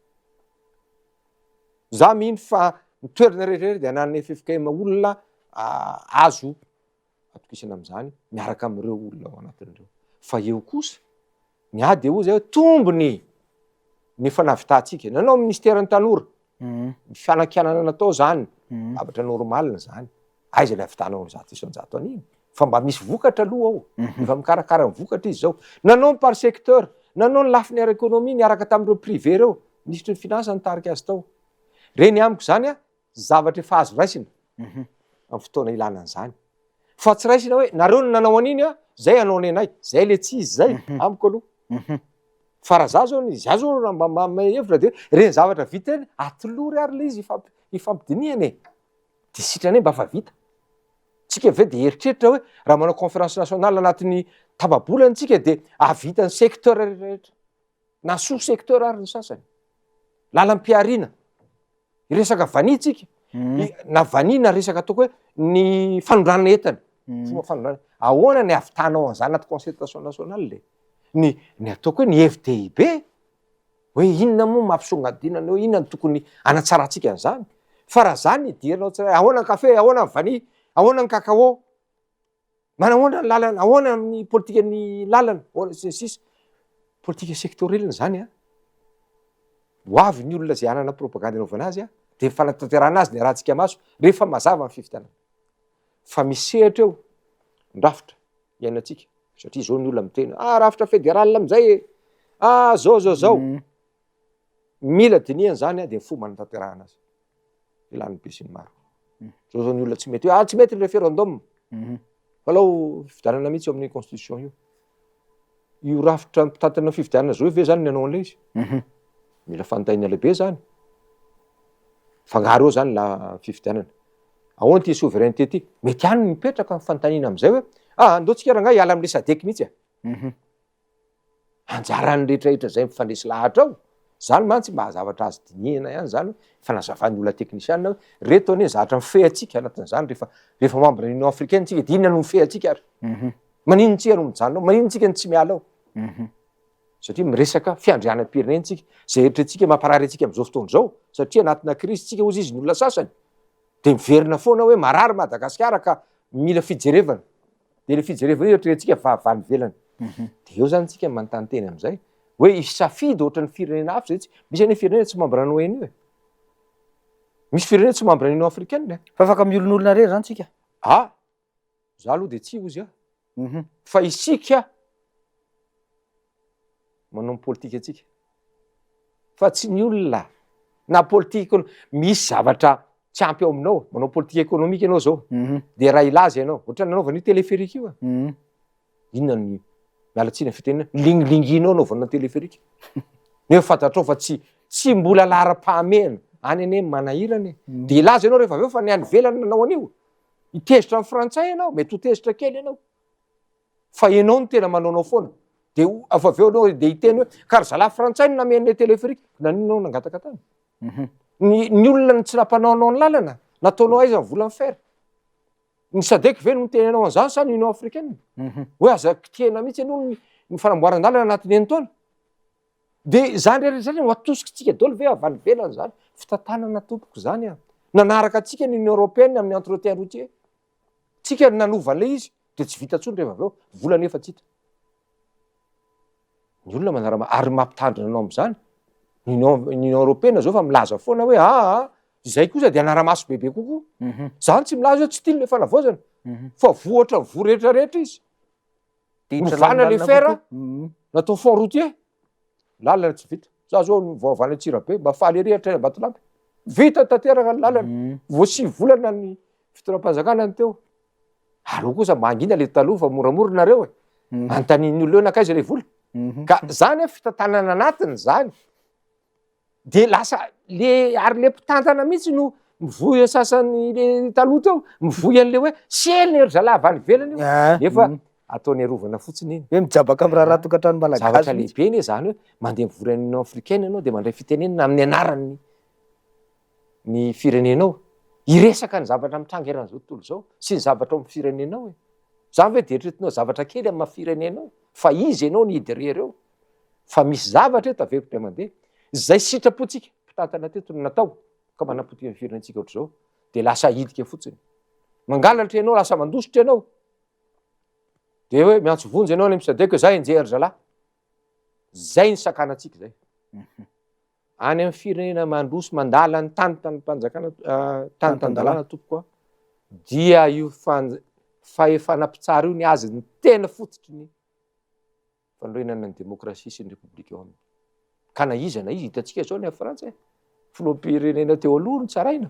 Za mino fa ny toerana rehetrarehetra de ananany FFKM olona azo atokisana amin'izany miaraka amin'ireo olona ao anatin'ireo. Fa eo kosa ny ady eo zay tombony ny fanavitantsika. Nanao ministeran'ny tanora. Ny fianakianana natao zany. Zavatra normalina zany. Aiza ilay havitanao zato isan-jato an'iny. Fa mba misy vokatra aloha ao. Efa mikarakara ny vokatra izy zao. Nanao par secteur, nanao ny lafiny ara-ekônomia niaraka tamin'ireo privé reo. Ministry ny finance nitarika azy tao. Reny amiko zany zavatra efa azo raisina amin'ny fotoana ilana an'izany. Fa tsy raisina hoe nareo no nanao an'iny zay anao nenay, zay le tsy izy zay amiko aloha. Fa raha za zao za zao mba hevitra de reny zavatra vita reny atolory ary le izy ifampidiniany e. De sitrany mba fa vita. Tsika ve de eritreritra hoe raha manao conférence nationale anatin'ny tababolany tsika de avita ny secteur rehetrarehetra. Na sous secteur ary ny sasany. Lalam-piarina. Resaka vanitsika. Na vanina resaka ataoko hoe ny fanondranana entana. Fomba fanondranana. Ahoana ny avitanao an'izany anaty concertation nationale le? Ny ataoko hoe ny FDIB hoe inona moa mampisongadinana hoe inona ny tokony anatsaratsika an'izany. Fa raha zany idiranao tsara ahoana ny kafe, ahoana ny vanille, ahoana ny cacao, manahoana ny lalana, ahoana ny politika ny lalana, sisy politika sectorielle zany ho avy ny olona zay anana propagande anaovana azy de fanatanterahana azy ny rahantsika maso rehefa mazava ny fifidianana. Fa misehatra eo ndrafitra iainantsika. Satria zao ny olona miteny rafitra fédéral amizay zao mila dinihana zany de ny fomba natanterahana azy ilany be sy ny maro. Zao ny olona tsy mety hoe tsy mety ny référendum. Falao fifidianana mihitsy eo amin'ny constitution io. Io rafitra tantarana fifidianana zao ve zany nanao an'ilay izy? Mila fanontaniana lehibe zany. Fangaro eo zany la fifidianana. Ahoana ty souveraineté ty? Mety ihany mipetraka fanontaniana amizay hoe andao tsika rangahy hiala amin'ny SADC mihitsy anjarany rehetrarehetra zay mifandresy lahatra ao. Zany mantsy mba zavatra azo dinihana ihany zany fanazavany olona teknisianina hoe reto anie zavatra mifehy atsika anatin'izany rehefa membre Union africaine tsika dinina no mifehy atsika ary. Manino tsika no mijanona ao, manino tsika no tsy miala ao. Satria miresaka fiandrianam-pirenena tsika zay eritreretintsika mamparary atsika amin'izao fotoana zao satria anatina crise tsika ozy izy ny olona sasany de miverina foana hoe marary Madagasikara ka mila fijerevana. De le fijerevana io eritreretintsika vahavany velany. De eo zany tsika manontany teny amizay hoe isafidy ohatran'ny firenena hafa zay tsy misy any firenena tsy membre ny ONU. Misy firenena tsy membre ny Union africaine. Fa afaka miolon'olona rery zany tsika. Za aloha de tsy ozy fa isika manao politika atsika. Fa tsy ny olona na politika misy zavatra tsy ampy ao aminao, manao politika économique ianao zao. De raha ilaza ianao, ohatran'ny nanaovana io téléphérique io. Inona ny mialatsiny fitenena lingilinginao anaovana téléphérique. Nefa fantatrao fa tsy mbola lara-pahamehana any ane manahirany. De ilaza ianao rehefa aveo fa ny any velany nanao an'io. Hitezitra amin'ny frantsay ianao, mety ho tezitra kely ianao. Fa ianao no tena manaonao foana. De avy aveo anao de hiteny hoe kary zalahy frantsay no namen'le téléphérique. Naninao nangataka tany. Ny olona tsy nampanaonao ny lalana, nataonao aiza ny volan'ny fer. Ny SADC ve no teny anao an'izany sa ny Union africaine? Hoe aza kitihana mihitsy ianao ny fanamboaran-dalana anatin'ny eny-taona. De zany rehetra ho atosika daholo ve avy any velany zany. Fitantanana tompoko zany nanaraka atsika ny Union européenne amin'ny entretien routier. Tsika nanova an'ilay izy de tsy vita tsony rehefa aveo volana efa tsita. Ny olona manarama ary mampitandrina anao am'izany. Ny Union européenne zao fa milaza foana hoe zay kosa de anara-maso bebe kokoa. Zany tsy milaza hoe tsy tiany le fanavaozana. Fa voatra vo rehetrarehetra izy. Novana le fer natao fond routier. Lalana tsy vita. za zao vaovana Tsirabe mba faly ery atrena Batolampy vita tanteraka ny lalana vo 5 volana ny fitoeram-panjakana ny teo aleo kosa mangina le taloha fa moramorona antanin'ny olona eo nakaiza le vola ka zany fitantanana anatiny zany de lasa le ary le mpitantana mihitsy no mivoy sasany le taloha teo mivoy an'le hoe sely ery zalava any velany io nefa ataony arovana fotsiny iny hoe mijabaka amin'ny raha tokantrano malagasy zavatra lehibe iny zany hoe mandeha mivory any africaine ianao de mandray fitenenana amin'ny anarany ny firenenao iresaka ny zavatra mitrangy eran'izao tontolo zao sy ny zavatra amin'ny firenenao zany hoe de retretinao zavatra kely amin'ny firenenao fa izy ianao ny idirery eo fa misy zavatra eto avekotra mandeha zay sitrapotsika mpitantana teto no natao ka manapotika ny firenentsika ohatr'izao de lasa idika fotsiny mangalatra ianao lasa mandositra ianao de hoe miantso vonjy ianao any misadeko zay enjery zalahy zay ny sakanatsika zay any amin'ny firenena mandroso mandala ny tanympanjakana tany-tandalana tompokoa dia io fahefanam-pitsara io ny azy ny tena fototry ny fanorenana ny demokrasia sy ny repoblika eo aminy ka na izy hitantsika zao ny Frantsa filoham-pirenena teo aloha ny tsaraina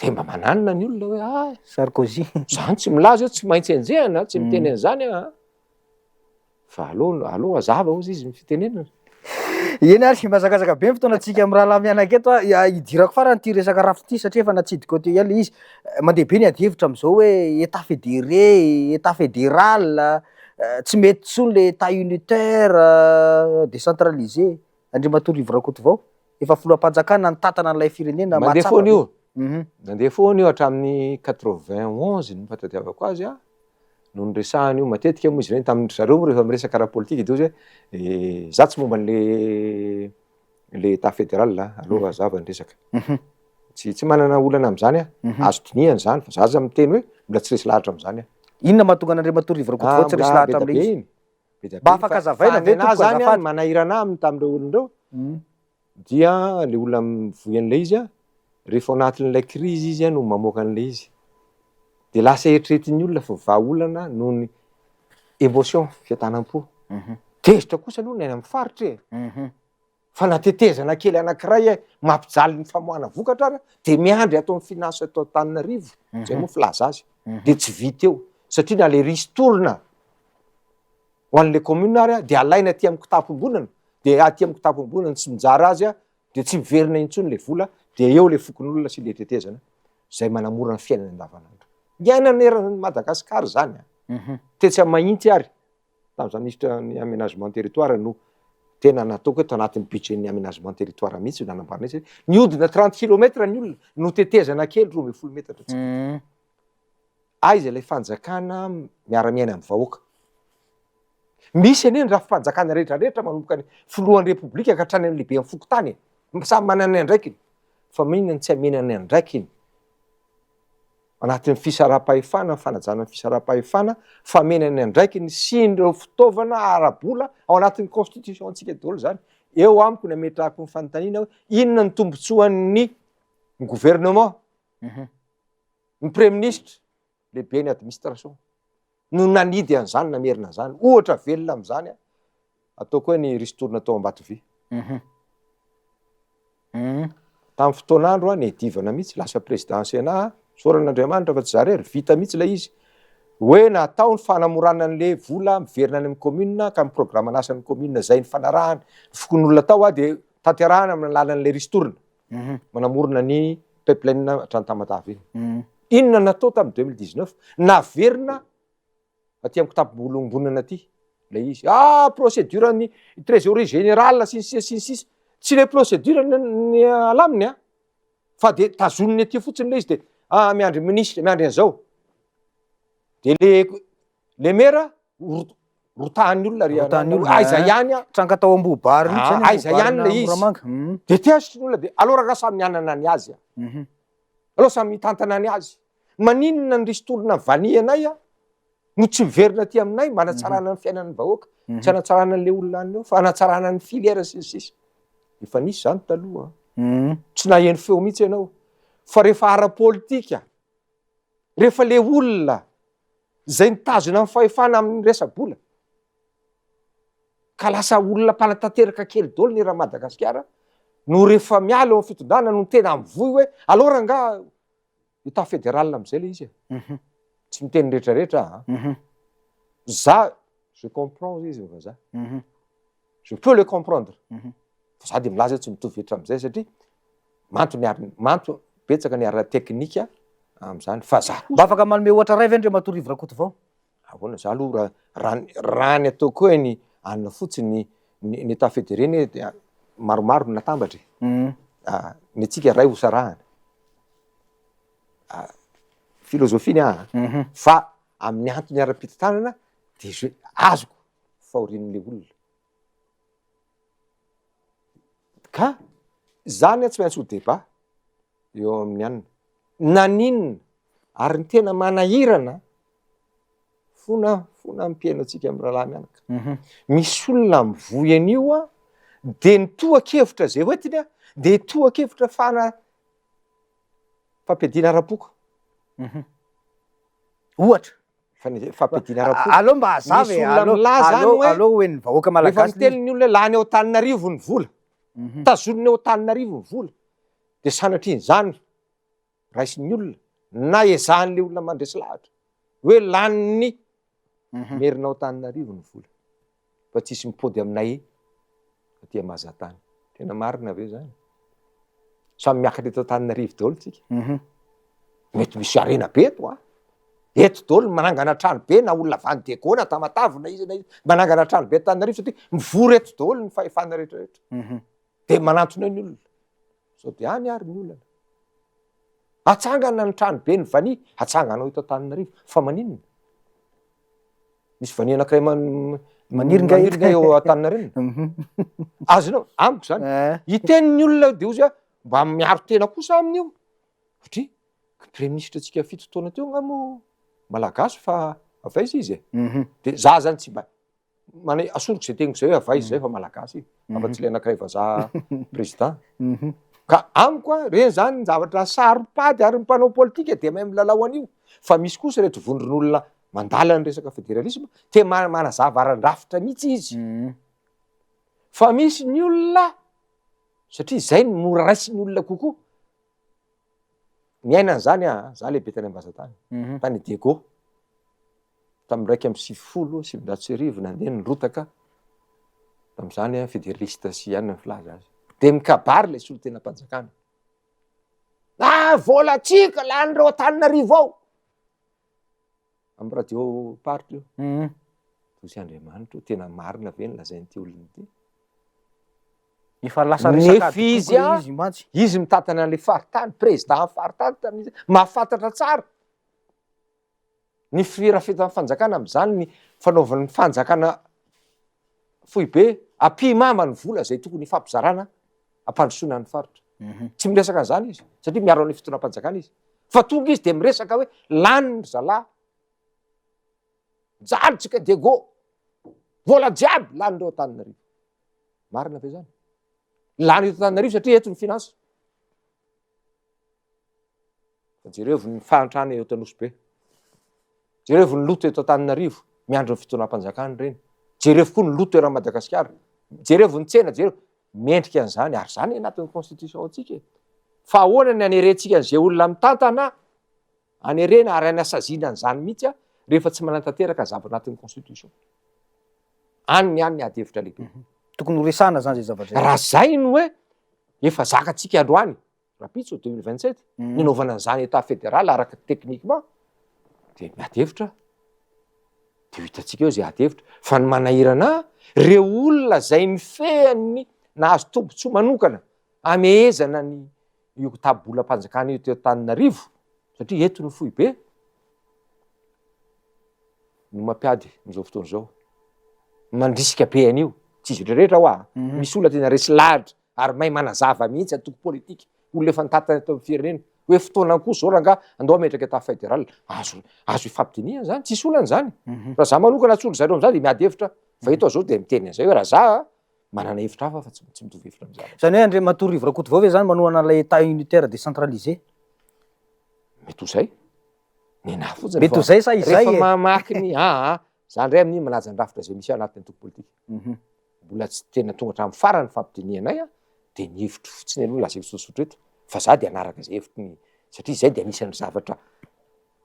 de mba mananina ny olona hoe Sarkozy zany tsy milaza tsy maintsy enjehana tsy miteny an'izany fa aloha azava ozy izy mifitenenana eny ary mazakazaka be fotoanantsika amin'ny raha lamianaketo idirako farany ty resaka rafy ty satria efa natsidika teo iala izy mandeha be ny adi-hevitra am'izao hoe état fédéré état fédéral tsy mety tsony le état unitaire décentralisé Andriamatoa Rivo Rakotovao efa filoham-panjakana ny tantana an'ilay firenena mandeha foana io mandeha foana io hatramin'ny 91 ny fahatadiavako azy no nyresahany io matetika moa izy reny tamin'ny zareo moa rehefa miresaka raha politika de hoe za tsy momba le état fédéral aloha azava ny resaka tsy manana olana am'zany azo dinihany zany fa zaza miteny hoe mbola tsy resy lahatra am'zany inona mahatonga an'Andriamatoa Rivo Rakotovao tsy resy lahatra am'le izy mba afaka azavaina ve tompo azafady manahirana aminy tamindreo olonreo dia le olona mivoy an'le izy rehefa anatin'ilay krizy izy no mamoaka an'le izy de lasa eritreretin'ny olona fa vahaolana noho ny émotion fiatanam-po tezitra kosa aloha ny any amin'ny faritra fa natetezana kely anankiray mampijaly ny famoahana vokatra ary de miandry atao amin'ny finance atao Antananarivo zay moa filaza azy de tsy vita eo satria na le ristourna ho an'le commune ary de alaina aty amin'ny kitapombonana de aty amin'ny kitapombonana tsy mijara azy de tsy miverina intsony le vola de eo le fokon'olona sy le tetezana zay manamora ny fiainana andavanandro iainana eran'ny Madagasikara zany tetsy mahitsy ary tam'izany ministre ny aménagement territoire no tena nataoko eto anatin'ny budget-ny aménagement territoire mihitsy nanambarina izy niodina 30 kilomètres ny olona no tetezana kely 12 metatra tsika aiza ilay fanjakana miara-miaina amin'ny vahoaka misy anie ny raha fanjakana rehetrarehetra manomboka ny filohan'ny repoblika ka hatrany amin'ny lehibe amin'ny fokotany samy manana ny andraikiny fa mihinana tsy hamenana ny andraikiny anatin'ny fisaraha-pahefana fanajana ny fisaraha-pahefana famenana ny andraikiny sy ireo fitaovana ara-bola ao anatin'ny constitution antsika daholo zany eo amiko ny ametrahako ny fanontaniana hoe inona ny tombotsoan'ny gouvernement ny premier ministre lehibe ny administration no nanidy an'izany namerina an'izany ohatra velona am'izany ataoko hoe ny ristourna atao Ambatovy tamin'ny fotoan'andro ny edivana mihitsy lasa président Sénat soran'Andriamanitra fa tsy zarery vita mihitsy lay izy hoe natao ny fanamorana an'le vola miverina any amin'ny commune ka miprograma nasan'ny commune zay ny fanarahany fokon'olona tao de tanterahana amin'ny alalan'le ristourna manamorona ny pipeline hatrany Tamatavy inona natao tamin'ny 2019 naverina aty amin'ny kitapo-bolom-bonana aty le izy procédure ny trésorier général sy ny sisa tsy le procédure ny alaminy fa de tazoniny aty fotsiny le izy de miandry ministre miandry an'izao de le mera rotahan'ny olona aiza ihany tranga tao ambobary aiza ihany le izy de tiasitry ny olona de alora raha samy mianana ny azy aloha samy mitantana ny azy maninona ny ristourna vanianay no tsy miverina aty aminay mba hanatsarana ny fiainan'ny vahoaka tsy hanatsarana an'le olona any eo fa hanatsarana ny filière sy ny sisa efa nisy zany taloha tsy naheno feo mihitsy ianao fa rehefa ara-politika rehefa le olona zay nitazona amin'ny fahefana amin'ny resa-bola ka lasa olona mpanatanteraka kely dolo ny raha Madagasikara no rehefa miala eo fitondrana no tena mivoy hoe alora nga ita fédéral am'izay le izy tsy miteny rehetrarehetra za je comprends izy fa za je peux le comprendre fa za de milaza tsy mitovy hetra am'izay satria manto betsaka ny ara teknika am'izany fa za mba afaka manome ohatra ray ve ndre Matory Rakoto vao ahoana za aloha raha ny atao koa ny anina fotsiny ny état fédéré ny maromaro ny natambatra ny atsika ray hosarahana filozofia ny fa amin'ny antony ara-pitantanana de je azoko fahorin'le olona ka zany tsy maintsy ho débat eo amin'ny anina naninona ary ny tena manahirana fona ampiaina atsika amin'ny rahalahy mianaka misy olona mivoy an'io a de ny toha-kevitra zay hoetiny a de toha-kevitra fampiadiana ara-poko ohatra fampiadiana ara-poko allo mba hazava allo hoe ny vahoaka malagasy miteny ny olona lany ao Antananarivo ny vola tazoniny ao Antananarivo ny vola de sanatriny zany raisin'ny olona na ezahan'le olona mandresy lahatra hoe laniny merina ao Antananarivo ny vola fa tsisy mipody aminay aty Mahazatany tena marina ve zany samy miakatra eto Antananarivo daholo tsika mety misy arena be eto daholo manangana trano be na olona Van de Gaulle na Tamatave na izy manangana trano be Antananarivo satria mivory eto daholo ny fahefana rehetrarehetra de manantona ny olona sao de any ary ny olana atsangana ny trano be ny vany atsanganao eto Antananarivo fa maninona misy vany anankiray maniringa eo Antananarivo azonao amiko zany iten'ny olona de ozy mba miaro tena kosa amin'io satria premier ministre tsika fito taona teo ngamo malagasy fa avaiza izy de za zany tsy mba asoroko zay teniko zay hoe avaiza zay fa malagasy afa tsy le anankiray vazaha président ka amiko a reny zany zavatra saropady ary mpanao politika de mahay milalao an'io fa misy kosa reto vondron'olona mandala ny resaka fédéralisme te manazava aran-drafitra mihitsy izy fa misy ny olona satria zay ny mora raisy ny olona kokoa miainana zany za lehibe tany Ambazatany tany Diego tamin'ny 1 nandeha nirotaka tam'izany fédéraliste sy any filaza azy de mikabary le solo tena mpanjakana volatsika lanyreo Antananarivo ao amy radio party io tosy Andriamanitra tena marina ve ny lazain'ity olona ity efa lasa nefa izy mitatana an'le faritany président faritany tamin'izy mahafantatra tsara ny firafetan'ny fanjakana am'izany ny fanaovan'ny fanjakana fohy be ampimama ny vola zay tokony fampizarana ampandrosoana ny faritra tsy miresaka an'izany izy satria miaro amin'ny fitonam-panjakana izy fa tonga izy de miresaka hoe laniny zalahy jalytsika Diego vola jiaby lanyreo Antananarivo marina ve zany lany eto Antananarivo satria eto ny finansa fa jerevo ny fahantrana eo Tanosibe jerevo ny loto eto Antananarivo miandro ny fitonam-panjakana reny jerevo koa ny loto era Madagasikara jerevo ny tsena jerevo mendrika an'izany ary zany anatin'ny constitution atsika fa ahoana ny anerentsika an'izay olona mitantana anerena ary anasazina an'izany mihitsy rehefa tsy manantanteraka zavatra anatin'ny constitution any ady hevitra lehibe tokony ho resana zany zay zavatra raha zay no hoe efa zakatsika androany rapitso 2027 ninaovana an'izany état fédéral araka techniquement de miady hevitra de hitatsika eo zay ady hevitra fa ny manahirana reo olona zay mifehany nahazo tombotsoa manokana amehezana ny io tabolam-panjakana io teo Antananarivo satria eto ny fohy be no mampiady n'izao fotoana zao mandrisika be an'io tsy izy rehetra hoa misy olona tena resy lahatra ary mahay manazava mihitsy atoko politika olona efa nitatana eto amin'ny firenena hoe fotoana koa zao raha nga andao metraka état fédéral azo ifampidiniana zany tsisy olana zany raha za manokana tsy olo zareo am'zany de miady hevitra fa eto zao de miteny an'izay hoe raha za manana hevitra hafa fa tsy mitovy hevitra am'zany zany hoe André Matory Rakoto vao ve zany manohana lay état unitaire décentralisé mety ho zay nena fotsiny mety ho zay sa izay rehefa mamaky ny zany ndray amin'iny manaja ny rafitra zay misy anatin'ny antoko politika mbola tsy tena tonga hatramin'ny farany fampidinianay a de ny hevitro fotsiny aloha lazaiko tsotsotra eto fa za de anaraka zay hevitry satria zay de anisan'ny zavatra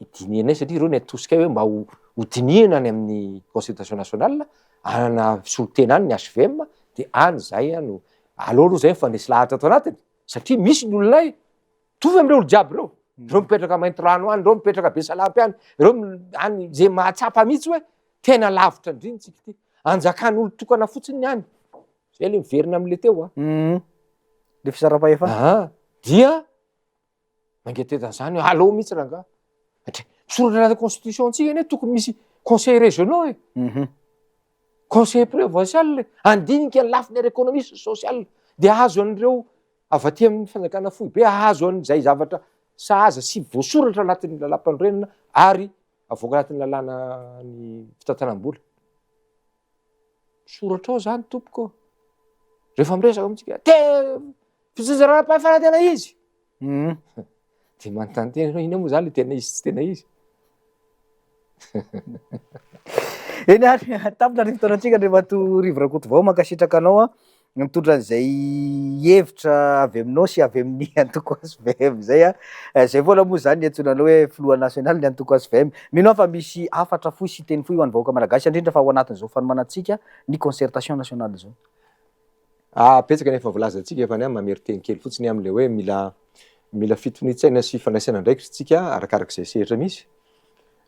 idinianay satria reo ny atosikay hoe mba ho dinihana any amin'ny consultation nationale anana solotena any ny HVM de any zay no aleo aloha zay mifanesy lahatra ato anatiny satria misy ny olonay tovy am'ireo olo jiaby reo mipetraka mainty rano any reo mipetraka Besalampy any reo any zay mahatsapa mihitsy hoe tena lavitra indriny tsika ty anjakan'ny olo tokana fotsiny ny any zay le miverina am'le teo a le fisarapahefa dia mangetetan'izany hoe aleo mihitsy ranga satria misoratra anaty constitution tsika ane tokony misy conseil régionaux conseil présidentiel andinika ny lafiny ara-économie social de ahazo an'ireo avy aty amin'ny fanjakana fohy be ahazo an'izay zavatra sahaza sy voasoratra anatin'ny lalam-panorenana ary avoaka anatin'ny lalàna ny fitantanam-bola soratra ao zany tompoko rehefa miresaka amitsika te fisinjaranam-pahefana tena izy de manontany tena hoe ina moa zany le tena izy tsy tena izy eny ary tapitra ny fotoanantsika rehefa to Rivirakoto vao mankasitraka anao a mitondra an'izay hevitra avy aminao sy avy amin'ny antoko SVM zay a zay foana moa zany ny antsonanao hoe filoha nasionaly ny antoko SVM mino aho fa misy afatra fohy sy teny fohy ho an'ny vahoaka malagasy indrindra fa ao anatin'izao fanomanantsika ny concertation nationale zao petsaka nefa voalazantsika efa ny mamery teny kely fotsiny am'le hoe mila fitonitsaina sy fanaisana ndraikitra tsika arakarak'izay sehatra misy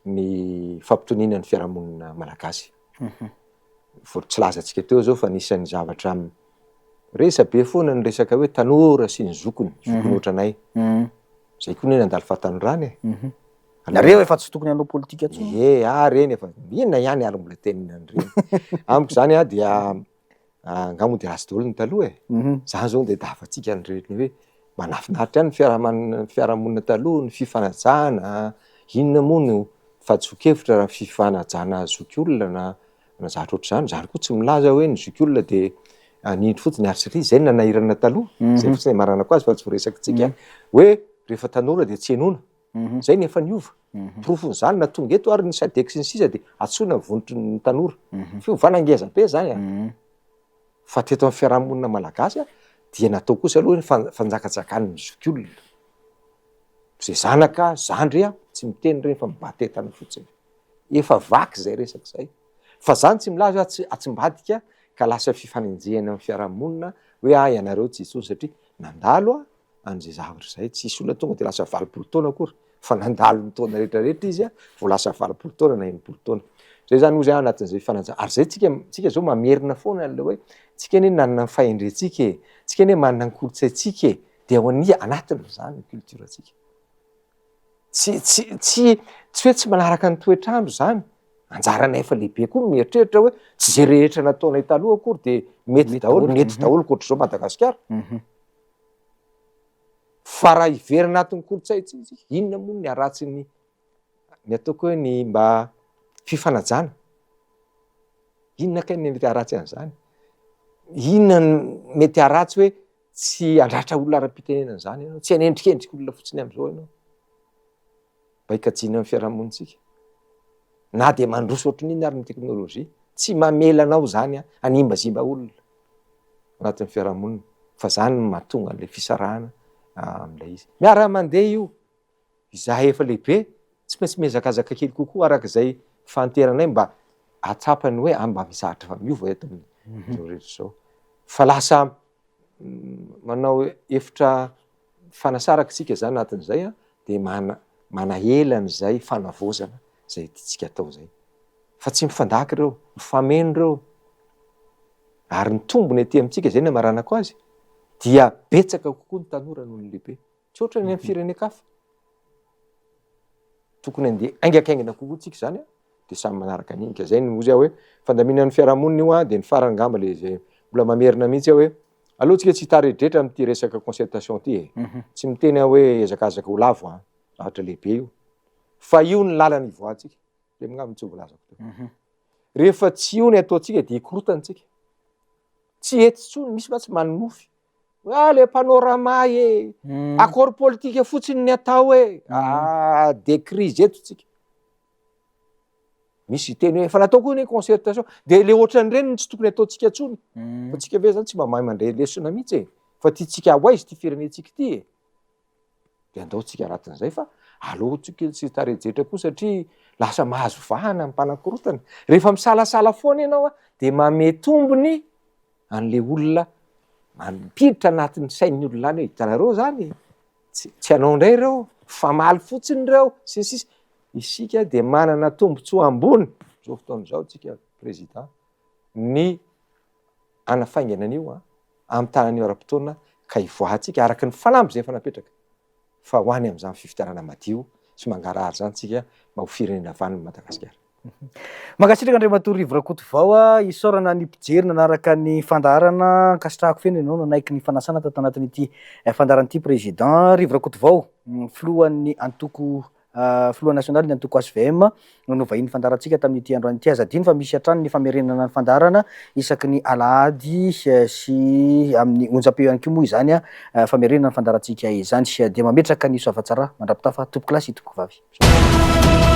ny fampitonina ny fiarahamonina malagasy tsy lazantsika teo zao fa nisan'ny zavatra resa be foana ny resaka hoe tanora sy ny zokony ohatranay zay koa ny nandalo fahatanorany nareo efa tsy tokony hanao politika tsy reny efa inona ihany ary mbola tenina an'ireny amiko zany a dia angamo de rasy daholo ny taloha zany zao de dafatsika nyrehetny hoe manafinaritra ihany ny fiarahamonina taloha ny fifanajana inona moa no fahajokevitra raha fifanajana zoky olona na zatra ohatr'izany zany koa tsy milaza hoe ny zoky olona de nindry fotsiny ary satria zay nanahirana taloha zay fotsiny marana ko azy fa tsy voresakitsika hoe rehefa tanora de tsy enona zay nefa niova profon'izany na tonga eto ary ny SADC sy ny sisa de atsoina vonitry ny tanora fiovanangeza be zany fa teto amin'ny fiarahamonina malagasy dia natao kosa aloha hoe fanjakatsakan'ny zoky olona zay zanaka zandry tsy miteny reny fa mibatetana fotsiny efa vaky zay resaka zay fa zany tsy milaza atsimbadika ka lasa fifanenjehana amin'ny fiarahamonina hoe ianareo tsy itsony satria nandalo an'izay zavatra zay tsy isy olona tonga de lasa 20 taona akory fa nandalo ny taona rehetrarehetra izy vo lasa 20 taona na 80 taona zay zany ozy anatin'izay fanajana ary zay tsika zao mamerina foana le hoe tsika ne nanana ny fahendrentsika tsika ne manana ny kolotsaintsika de ao ania anatiny zany ny culturatsika tsy hoe tsy manaraka ny toetrandro zany anjaranay fa lehibe koa mieritreritra hoe tsy zay rehetra nataonay taloha akory de mety daholo koatr'izao Madagasikara fa raha iverina anatin'ny kolotsaintsika inona moa ny aratsy ny ataoko hoe ny mba fifanajana inona kay ny mety aratsy an'izany inona mety aratsy hoe tsy andratra olona ara-pitenenana zany ianao tsy anendrikendriky olona fotsiny am'izao ianao mba hikajiana amin'ny fiarahamonitsika na de mandroso ohatran'iny ary ny teknôlôjia tsy mamelanao zany animbazimba olona anatin'ny fiarahamonina fa zany mahatonga an'le fisarahana am'ilay izy miara mandeha io izahay efa lehibe tsy maintsy miezakazaka kely kokoa arak'izay fanteranay mba atsapany hoe mba misahatra fa miova eto amin'izao rehetra zao fa lasa manao efitra fanasaraka tsika zany anatin'izay de manaelany zay fanavozana zay tiatsika atao zay fa tsy mifandaky reo mifameno reo ary ny tombony aty amintsika zay ny maranako azy dia betsaka kokoa ny tanora noho ny lehibe tsy ohatra ny amin'ny firenen-kafa tokony andeha aingakaingina kokoa tsika zany de samy manaraka an'iny ka zay ny ozy hoe fandaminan'ny fiarahamonina io de ny farany ngamba le zay mbola mamerina mihitsy hoe alohatsika tsy taredretra am'ty resaka concertation ty tsy miteny hoe ezakazaka ho lavo zavatra lehibe io fa io ny lalany ivoatsika le mingamba tsy volazako teo rehefa tsy io ny ataotsika de ikorotanytsika tsy etitsony misy fa tsy manonofy le panorama accord politique fotsiny ny atao de crise eto tsika misy teny hoe fa natao koa ny concertation de le ohatran'ireny tsy tokony ataontsika ntsony fa tsika ve zany tsy mba mahay mandray lesona mihitsy e fa tiatsika hoaizy ty firenentsika ty e de andaotsika rahatin'izay fa aleo tsika tsy tarejetra koa satria lasa mahazo vahana amin'ny mpanakorotana rehefa misalasala foana ianao a de mame tombony an'le olona mampiditra anatin'ny sain'ny olona any hoe hitanareo zany tsy anao indray reo famaly fotsiny reo sisy isika de manana tombotsoa ambony zao fotaon'izao tsika président ny anafainganan'io a amin'ny tanan'io ara-potoana ka ivoahantsika araky ny fanampy zay efa napetraka fa ho any amin'izany fifitarana madio sy mangarahary zany tsika mba ho firenena vaniny Madagasikara. Mankasitraka Andriamatoa Rivo Rakotovao a isaorana ny mpijery nanaraka ny fandaharana kasitrahako feno ianao nanaiky ny fanasana tato anatin'ity fandaharanaity président Rivo Rakotovao filohan'ny antoko filoha nasionaly ny antoko HVM no vahiny fandaharantsika tamin'ity androany ity azadiny fa misy hatrany ny famerenana ny fandaharana isaky ny alahady sy amin'ny onjam-peo ihany koa moa izany a famerenana ny fandaharantsika izany de mametraka ny soavatsara mandrapitafa tompoko lasy tompoko vavy.